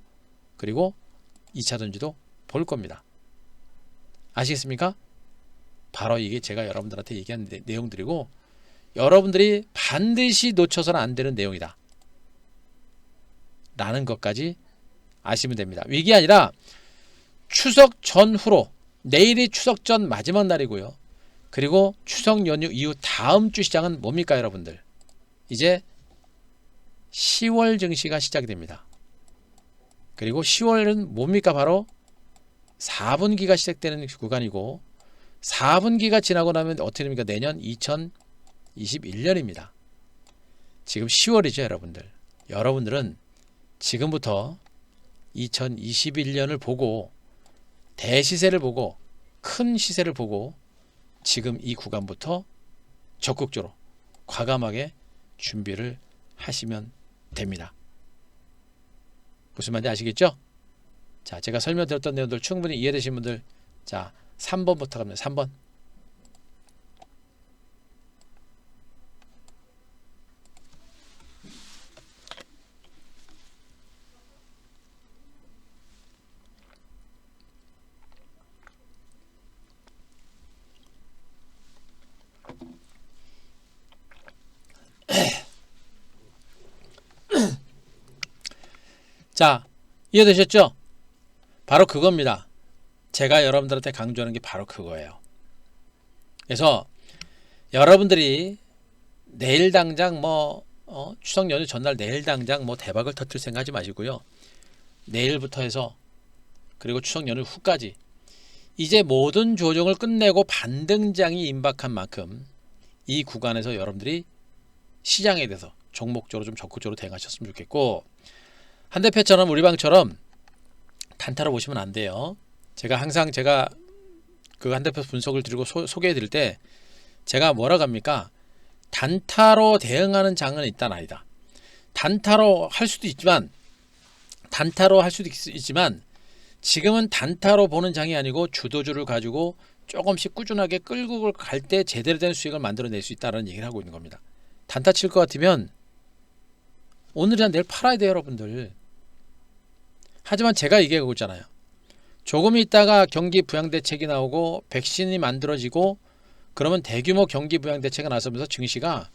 그리고 2차 전지도 볼 겁니다. 아시겠습니까? 바로 이게 제가 여러분들한테 얘기한 내용들이고, 여러분들이 반드시 놓쳐서는 안 되는 내용이다 라는 것까지 아시면 됩니다. 이게 아니라 추석 전후로, 내일이 추석 전 마지막 날이고요. 그리고 추석 연휴 이후 다음 주 시장은 뭡니까, 여러분들? 이제 10월 증시가 시작이 됩니다. 그리고 10월은 뭡니까? 바로 4분기가 시작되는 구간이고, 4분기가 지나고 나면 어떻게 됩니까? 내년 2021년입니다. 지금 10월이죠, 여러분들. 여러분들은 지금부터 2021년을 보고, 대시세를 보고, 큰 시세를 보고 지금 이 구간부터 적극적으로 과감하게 준비를 하시면 됩니다. 무슨 말인지 아시겠죠? 자, 제가 설명드렸던 내용들 충분히 이해되신 분들, 자, 3번부터 갑니다. 3번. 자, 이해되셨죠? 바로 그겁니다. 제가 여러분들한테 강조하는 게 바로 그거예요. 그래서 여러분들이 내일 당장 추석 연휴 전날 내일 당장 대박을 터뜨릴 생각하지 마시고요. 내일부터 해서 그리고 추석 연휴 후까지 이제 모든 조정을 끝내고 반등장이 임박한 만큼 이 구간에서 여러분들이 시장에 대해서 종목적으로 좀 적극적으로 대응하셨으면 좋겠고, 한대표처럼 우리 방처럼 단타로 보시면 안 돼요. 제가 항상 그 한대표 분석을 드리고 소개해 드릴 때 제가 뭐라고 합니까? 단타로 대응하는 장은 일단 아니다. 단타로 할 수도 있지만 지금은 단타로 보는 장이 아니고 주도주를 가지고 조금씩 꾸준하게 끌고 갈 때 제대로 된 수익을 만들어낼 수 있다는 얘기를 하고 있는 겁니다. 단타 칠 것 같으면 오늘이나 내일 팔아야 돼요, 여러분들. 하지만 제가 얘기하고 있잖아요. 조금 있다가 경기 부양 대책이 나오고 백신이 만들어지고 그러면 대규모 경기 부양 대책이 나서면서 증시가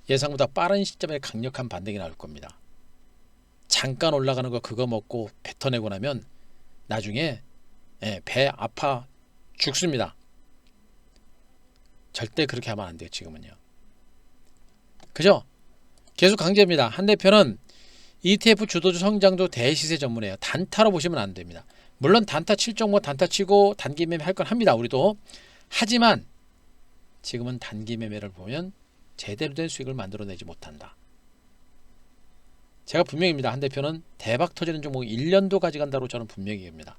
예상보다 빠른 시점에 강력한 반등이 나올 겁니다. 잠깐 올라가는 거 그거 먹고 뱉어내고 나면 나중에 배 아파 죽습니다. 절대 그렇게 하면 안 돼요. 지금은요. 그죠? 계속 강조합니다. 한 대표는 ETF 주도주 성장도 대시세 전문이에요. 단타로 보시면 안 됩니다. 물론 단타 칠 종목 단타 치고 단기 매매 할 건 합니다. 우리도. 하지만 지금은 단기 매매를 보면 제대로 된 수익을 만들어내지 못한다. 제가 분명히입니다. 한 대표는 대박 터지는 종목 1년도 가져간다고 저는 분명히 얘기합니다.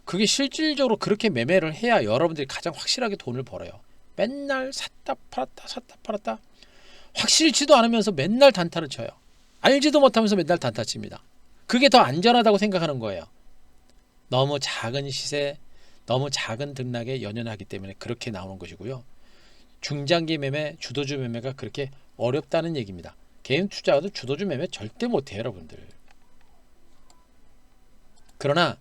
그게 실질적으로 그렇게 매매를 해야 여러분들이 가장 확실하게 돈을 벌어요. 맨날 샀다 팔았다 확실치도 않으면서 맨날 단타를 쳐요. 알지도 못하면서 맨날 단타 칩니다. 그게 더 안전하다고 생각하는 거예요. 너무 작은 시세, 너무 작은 등락에 연연하기 때문에 그렇게 나오는 것이고요. 중장기 매매, 주도주 매매가 그렇게 어렵다는 얘기입니다. 개인 투자도 주도주 매매 절대 못해요, 여러분들. 그러나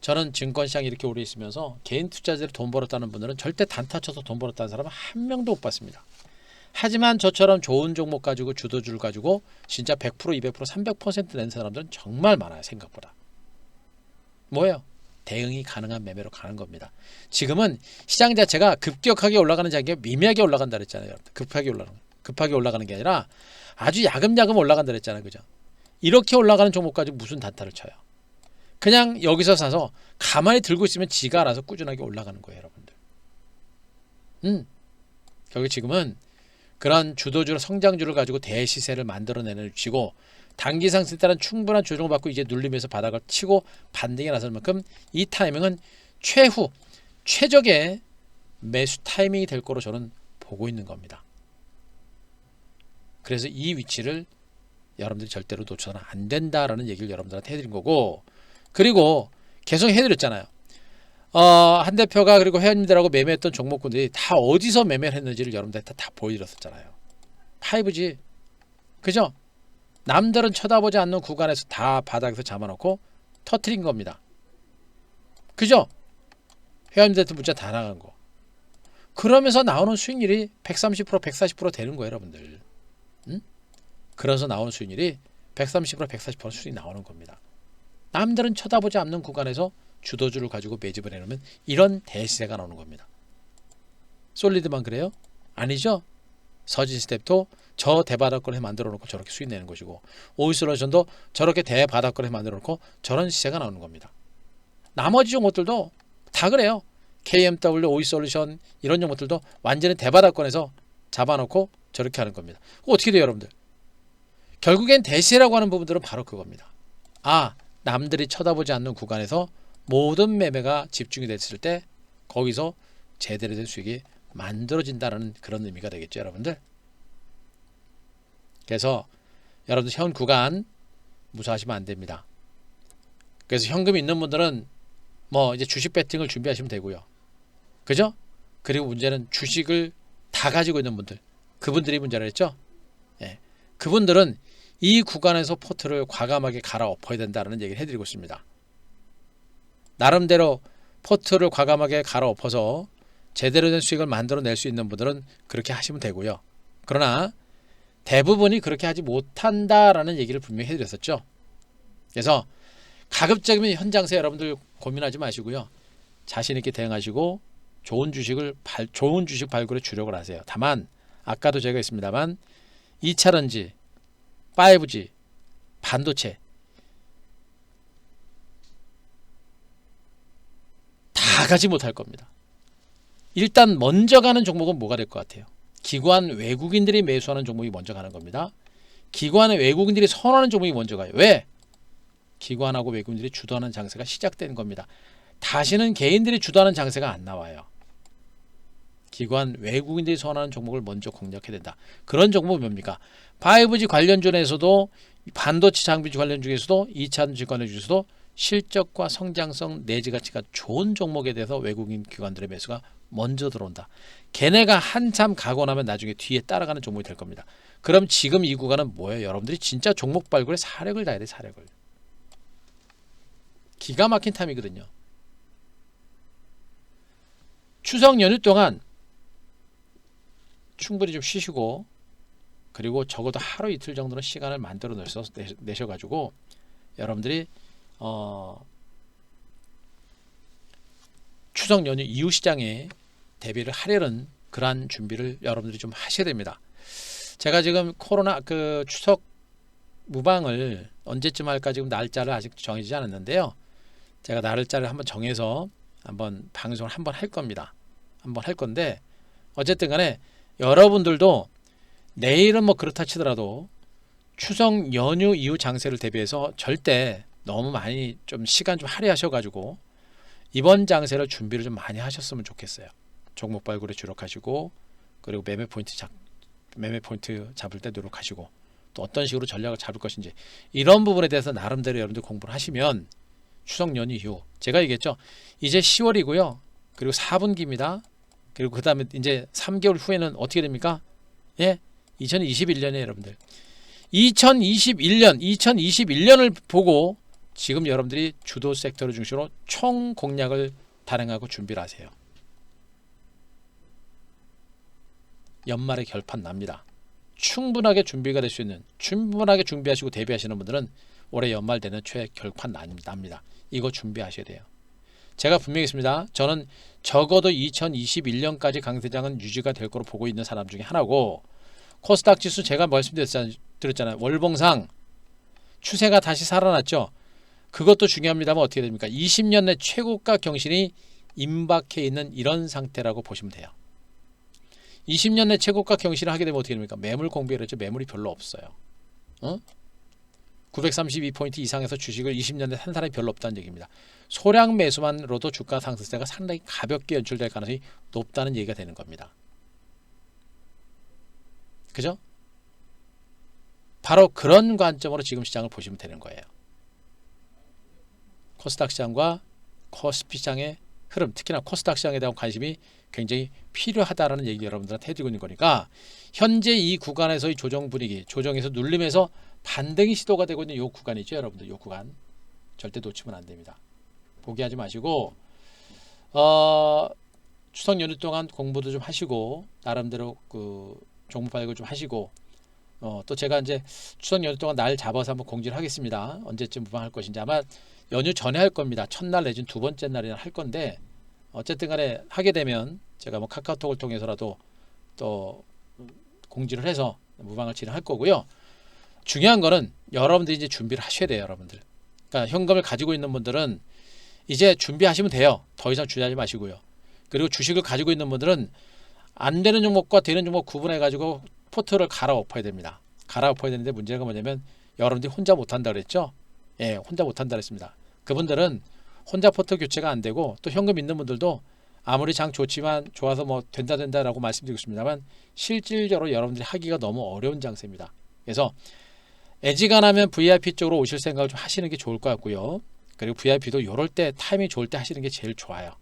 저는 증권시장에 이렇게 오래 있으면서 개인 투자자로 돈 벌었다는 분들은 절대 단타 쳐서 돈 벌었다는 사람은 한 명도 못 봤습니다. 하지만 저처럼 좋은 종목 가지고 주도주를 가지고 진짜 100%, 200%, 300% 낸 사람들은 정말 많아요. 생각보다. 뭐예요? 대응이 가능한 매매로 가는 겁니다. 지금은 시장 자체가 급격하게 올라가는 장기가 미미하게 올라간다 그랬잖아요. 급하게 올라가는 게 아니라 아주 야금야금 올라간다 그랬잖아요. 그죠? 이렇게 올라가는 종목 가지고 무슨 단타를 쳐요? 그냥 여기서 사서 가만히 들고 있으면 지가 알아서 꾸준하게 올라가는 거예요, 여러분들. 결국 지금은 그런 주도주로 성장주를 가지고 대시세를 만들어내는 위치고, 단기 상승에 따른 충분한 조정을 받고 이제 눌리면서 바닥을 치고 반등이 나설 만큼 이 타이밍은 최적의 매수 타이밍이 될 거로 저는 보고 있는 겁니다. 그래서 이 위치를 여러분들이 절대로 놓쳐서는 안 된다라는 얘기를 여러분들한테 해드린 거고, 그리고 계속 해드렸잖아요. 한 대표가 그리고 회원님들하고 매매했던 종목군들이 다 어디서 매매를 했는지를 여러분들한테 다 보여드렸었잖아요. 5G. 그죠? 남들은 쳐다보지 않는 구간에서 다 바닥에서 잡아놓고 터트린 겁니다. 그죠? 회원님들한테 문자 다 나간 거. 그러면서 나오는 수익률이 130%, 140% 되는 거예요, 여러분들. 그래서 나오는 수익률이 130%, 140% 수익이 나오는 겁니다. 남들은 쳐다보지 않는 구간에서 주도주를 가지고 매집을 해놓으면 이런 대시세가 나오는 겁니다. 솔리드만 그래요? 아니죠. 서진스텝도 저 대바닥권을 만들어 놓고 저렇게 수익 내는 것이고, 오이솔루션도 저렇게 대바닥권을 만들어 놓고 저런 시세가 나오는 겁니다. 나머지 종목들도 다 그래요. KMW, 오이솔루션 이런 종목들도 완전히 대바닥권에서 잡아놓고 저렇게 하는 겁니다. 어떻게 돼요, 여러분들? 결국엔 대시세라고 하는 부분들은 바로 그겁니다. 남들이 쳐다보지 않는 구간에서 모든 매매가 집중이 됐을 때 거기서 제대로 된 수익이 만들어진다는 그런 의미가 되겠죠, 여러분들. 그래서 여러분들 현 구간 무서워하시면 안 됩니다. 그래서 현금이 있는 분들은 이제 주식 배팅을 준비하시면 되고요. 그죠? 그리고 문제는 주식을 다 가지고 있는 분들, 그분들이 문제라 했죠. 그분들은 이 구간에서 포트를 과감하게 갈아엎어야 된다는 얘기를 해드리고 있습니다. 나름대로 포트를 과감하게 갈아엎어서 제대로 된 수익을 만들어낼 수 있는 분들은 그렇게 하시면 되고요. 그러나 대부분이 그렇게 하지 못한다라는 얘기를 분명히 해드렸었죠. 그래서 가급적이면 현장세 여러분들 고민하지 마시고요. 자신 있게 대응하시고 좋은 주식 발굴에 주력을 하세요. 다만 아까도 제가 했습니다만 2차전지, 5G 반도체 다 가지 못할 겁니다. 일단 먼저 가는 종목은 뭐가 될 것 같아요? 기관 외국인들이 매수하는 종목이 먼저 가는 겁니다. 기관의 외국인들이 선호하는 종목이 먼저 가요. 왜? 기관하고 외국인들이 주도하는 장세가 시작된 겁니다. 다시는 개인들이 주도하는 장세가 안 나와요. 기관 외국인들이 선호하는 종목을 먼저 공략해야 된다. 그런 종목이 뭡니까? 5G 관련주에서도 반도체 장비주 관련 중에서도 2차전지 관련 중에서도 실적과 성장성 내지 가치가 좋은 종목에 대해서 외국인 기관들의 매수가 먼저 들어온다. 걔네가 한참 가고 나면 나중에 뒤에 따라가는 종목이 될 겁니다. 그럼 지금 이 구간은 뭐예요? 여러분들이 진짜 종목 발굴에 사력을 다해야 돼. 사력을. 기가 막힌 타임이거든요. 추석 연휴 동안 충분히 좀 쉬시고 그리고 적어도 하루 이틀 정도는 시간을 만들어 내셔가지고 여러분들이 추석 연휴 이후 시장에 대비를 하려는 그러한 준비를 여러분들이 좀 하셔야 됩니다. 제가 지금 코로나 추석 무방을 언제쯤 할까 지금 날짜를 아직 정해지지 않았는데요. 제가 날짜를 한번 정해서 한번 방송을 한번 할 겁니다. 한번 할 건데 어쨌든 간에 여러분들도 내일은 뭐 그렇다 치더라도 추석 연휴 이후 장세를 대비해서 절대 너무 많이 좀 시간 좀 할애하셔가지고 이번 장세를 준비를 좀 많이 하셨으면 좋겠어요. 종목 발굴에 주력하시고 그리고 매매 포인트 잡을 때 노력하시고 또 어떤 식으로 전략을 잡을 것인지 이런 부분에 대해서 나름대로 여러분들 공부를 하시면 추석 연휴 이후 제가 얘기했죠. 이제 10월이고요. 그리고 4분기입니다. 그리고 그 다음에 이제 3개월 후에는 어떻게 됩니까? 예, 2021년에 여러분들 2021년을 보고 지금 여러분들이 주도 섹터를 중심으로 총 공략을 단행하고 준비를 하세요. 연말에 결판 납니다. 충분하게 준비가 될 수 있는 충분하게 준비하시고 대비하시는 분들은 올해 연말 되는 최 결판 납니다. 이거 준비하셔야 돼요. 제가 분명히 있습니다. 저는 적어도 2021년까지 강세장은 유지가 될 거로 보고 있는 사람 중에 하나고 코스닥 지수 제가 말씀드렸잖아요. 월봉상 추세가 다시 살아났죠. 그것도 중요합니다만 어떻게 됩니까? 20년 내 최고가 경신이 임박해 있는 이런 상태라고 보시면 돼요. 20년 내 최고가 경신을 하게 되면 어떻게 됩니까? 매물 공부를 했죠. 매물이 별로 없어요. 932포인트 이상에서 주식을 20년 내 산 사람이 별로 없다는 얘기입니다. 소량 매수만으로도 주가 상승세가 상당히 가볍게 연출될 가능성이 높다는 얘기가 되는 겁니다. 그죠? 바로 그런 관점으로 지금 시장을 보시면 되는 거예요. 코스닥 시장과 코스피 시장의 흐름, 특히나 코스닥 시장에 대한 관심이 굉장히 필요하다라는 얘기 여러분들한테 해드리고 있는 거니까 현재 이 구간에서의 조정 분위기, 조정에서 눌림에서 반등이 시도가 되고 있는 이 구간이죠. 여러분들 이 구간 절대 놓치면 안 됩니다. 포기하지 마시고 추석 연휴 동안 공부도 좀 하시고 나름대로 그 종목 발굴 좀 하시고 또 제가 이제 추석 연휴 동안 날 잡아서 한번 공지를 하겠습니다. 언제쯤 무방할 것인지 아마 연휴 전에 할 겁니다. 첫날 내지는 두 번째 날이나 할 건데 어쨌든 간에 하게 되면 제가 뭐 카카오톡을 통해서라도 또 공지를 해서 무방을 진행할 거고요. 중요한 거는 여러분들이 이제 준비를 하셔야 돼요. 여러분들. 그러니까 현금을 가지고 있는 분들은 이제 준비하시면 돼요. 더 이상 주저하지 마시고요. 그리고 주식을 가지고 있는 분들은 안 되는 종목과 되는 종목 구분해 가지고 포트를 갈아엎어야 됩니다. 갈아엎어야 되는데 문제가 뭐냐면 여러분들이 혼자 못한다 그랬죠? 예, 혼자 못한다 그랬습니다. 그분들은 혼자 포트 교체가 안 되고 또 현금 있는 분들도 아무리 장 좋지만 좋아서 뭐 된다라고 말씀드리고 있습니다만 실질적으로 여러분들이 하기가 너무 어려운 장세입니다. 그래서 애지간하면 VIP 쪽으로 오실 생각을 좀 하시는 게 좋을 것 같고요. 그리고 VIP도 이럴 때 타이밍이 좋을 때 하시는 게 제일 좋아요.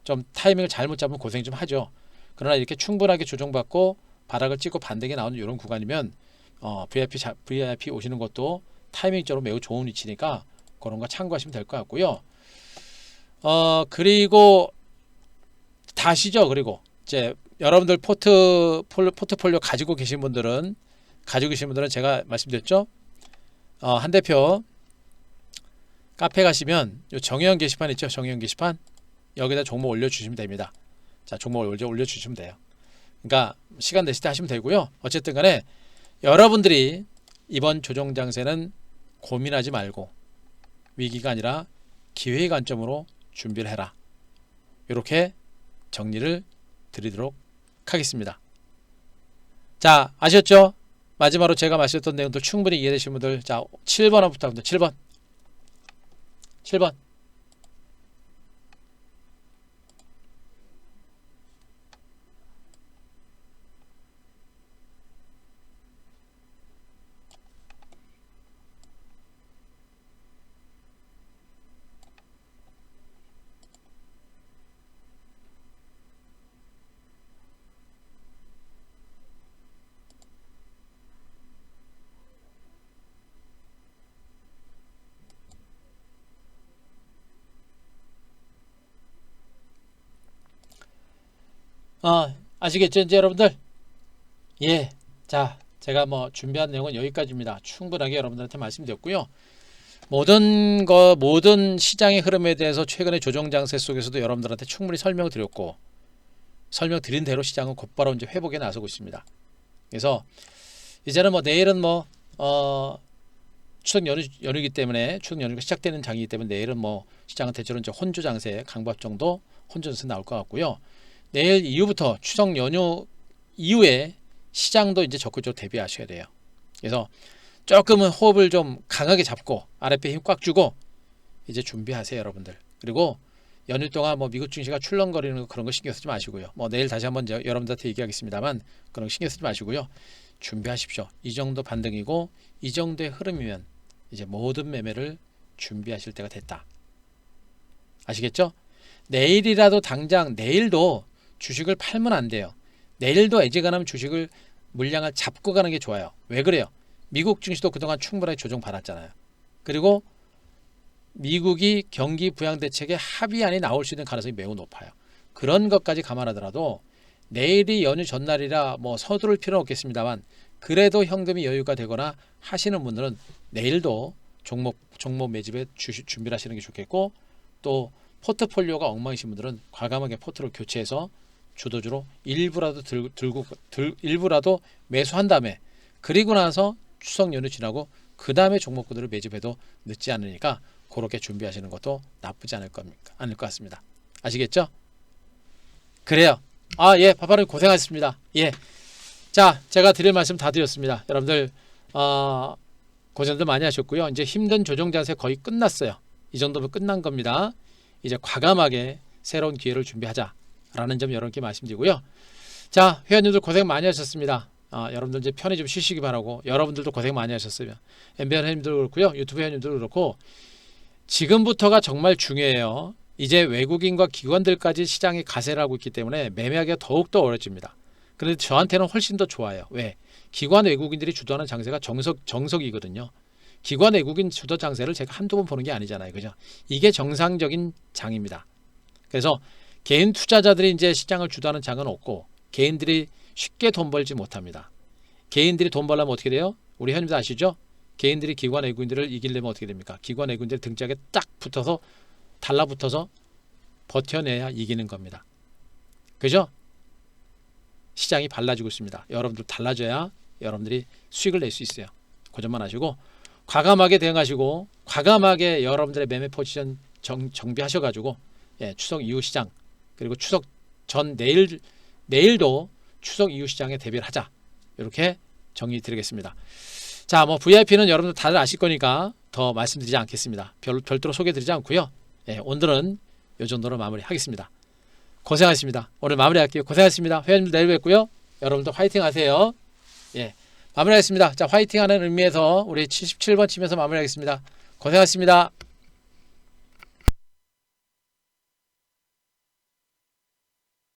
좀 타이밍을 잘못 잡으면 고생 좀 하죠. 그러나 이렇게 충분하게 조정받고 바닥을 찍고 반등이 나오는 이런 구간이면 VIP 오시는 것도 타이밍적으로 매우 좋은 위치니까 그런 거 참고하시면 될 것 같고요. 그리고 다시죠. 그리고 이제 여러분들 포트폴리오 가지고 계신 분들은 제가 말씀드렸죠. 한 대표 카페 가시면 요 정의원 게시판 있죠. 정의원 게시판 여기다 종목 올려주시면 됩니다. 자, 종목을 올려주시면 돼요. 그러니까 시간 되실 때 하시면 되고요. 어쨌든 간에 여러분들이 이번 조정 장세는 고민하지 말고 위기가 아니라 기회의 관점으로 준비를 해라. 이렇게 정리를 드리도록 하겠습니다. 자, 아셨죠? 마지막으로 제가 말씀드렸던 내용들 충분히 이해되신 분들, 자, 7번 한번 부탁드립니다. 7번. 아시겠죠, 이제 여러분들? 예. 자, 제가 뭐 준비한 내용은 여기까지입니다. 충분하게 여러분들한테 말씀드렸고요. 모든 시장의 흐름에 대해서 최근의 조정 장세 속에서도 여러분들한테 충분히 설명드렸고, 설명드린 대로 시장은 곧바로 이제 회복에 나서고 있습니다. 그래서 이제는 뭐 내일은 추석 연휴이기 때문에, 추석 연휴가 시작되는 장이기 때문에 내일은 뭐 시장은 대체로 이제 혼조 장세, 강밥 정도 혼조 장세 나올 것 같고요. 내일 이후부터 추석 연휴 이후에 시장도 이제 적극적으로 대비하셔야 돼요. 그래서 조금은 호흡을 좀 강하게 잡고 아랫배 힘 꽉 주고 이제 준비하세요, 여러분들. 그리고 연휴 동안 뭐 미국 증시가 출렁거리는 거 그런 거 신경 쓰지 마시고요. 뭐 내일 다시 한번 여러분들한테 얘기하겠습니다만 그런 거 신경 쓰지 마시고요. 준비하십시오. 이 정도 반등이고 이 정도의 흐름이면 이제 모든 매매를 준비하실 때가 됐다. 아시겠죠? 내일이라도 당장 내일도 주식을 팔면 안 돼요. 내일도 애지간하면 주식을 물량을 잡고 가는 게 좋아요. 왜 그래요? 미국 증시도 그동안 충분하게 조정 받았잖아요. 그리고 미국이 경기 부양 대책에 합의안이 나올 수 있는 가능성이 매우 높아요. 그런 것까지 감안하더라도 내일이 연휴 전날이라 뭐 서두를 필요는 없겠습니다만 그래도 현금이 여유가 되거나 하시는 분들은 내일도 종목 매집에 준비를 하시는 게 좋겠고, 또 포트폴리오가 엉망이신 분들은 과감하게 포트를 교체해서 주도주로 일부라도 매수한 다음에, 그리고 나서 추석 연휴 지나고 그 다음에 종목군들을 매집해도 늦지 않으니까 그렇게 준비하시는 것도 나쁘지 않을 것 같습니다. 아시겠죠? 그래요. 예, 파파님 고생하셨습니다. 예. 자, 제가 드릴 말씀 다 드렸습니다. 여러분들 고생들 많이 하셨고요. 이제 힘든 조정 장세 거의 끝났어요. 이 정도면 끝난 겁니다. 이제 과감하게 새로운 기회를 준비하자라는 점 여러분께 말씀드리고요. 자, 회원님들 고생 많이 하셨습니다. 여러분들 이제 편히 좀 쉬시기 바라고, 여러분들도 고생 많이 하셨어요. MBN 회원님들도 그렇고요. 유튜브 회원님들도 그렇고, 지금부터가 정말 중요해요. 이제 외국인과 기관들까지 시장에 가세를 하고 있기 때문에 매매하기가 더욱더 어려집니다. 그런데 저한테는 훨씬 더 좋아요. 왜? 기관 외국인들이 주도하는 장세가 정석이거든요. 기관 외국인 주도 장세를 제가 한두 번 보는 게 아니잖아요. 그죠? 이게 정상적인 장입니다. 그래서 개인 투자자들이 이제 시장을 주도하는 장은 없고, 개인들이 쉽게 돈 벌지 못합니다. 개인들이 돈 벌려면 어떻게 돼요? 우리 회원님들 아시죠? 개인들이 기관 외국인들을 이기려면 어떻게 됩니까? 기관 외국인들 등짝에 딱 붙어서 달라붙어서 버텨내야 이기는 겁니다. 그죠? 시장이 발라지고 있습니다. 여러분들 달라져야 여러분들이 수익을 낼 수 있어요. 그 점만 아시고 과감하게 대응하시고, 과감하게 여러분들의 매매 포지션 정비하셔가지고, 예, 추석 이후 시장, 그리고 추석 전 내일도 추석 이후 시장에 대비를 하자. 이렇게 정의 드리겠습니다. 자, 뭐 VIP는 여러분들 다들 아실 거니까 더 말씀드리지 않겠습니다. 별도로 소개드리지 않고요. 예, 오늘은 이 정도로 마무리하겠습니다. 고생하셨습니다. 오늘 마무리할게요. 고생하셨습니다. 회원님들 내일 뵙고요. 여러분들 화이팅 하세요. 예, 마무리하겠습니다. 자, 화이팅 하는 의미에서 우리 77번 치면서 마무리하겠습니다. 고생하셨습니다.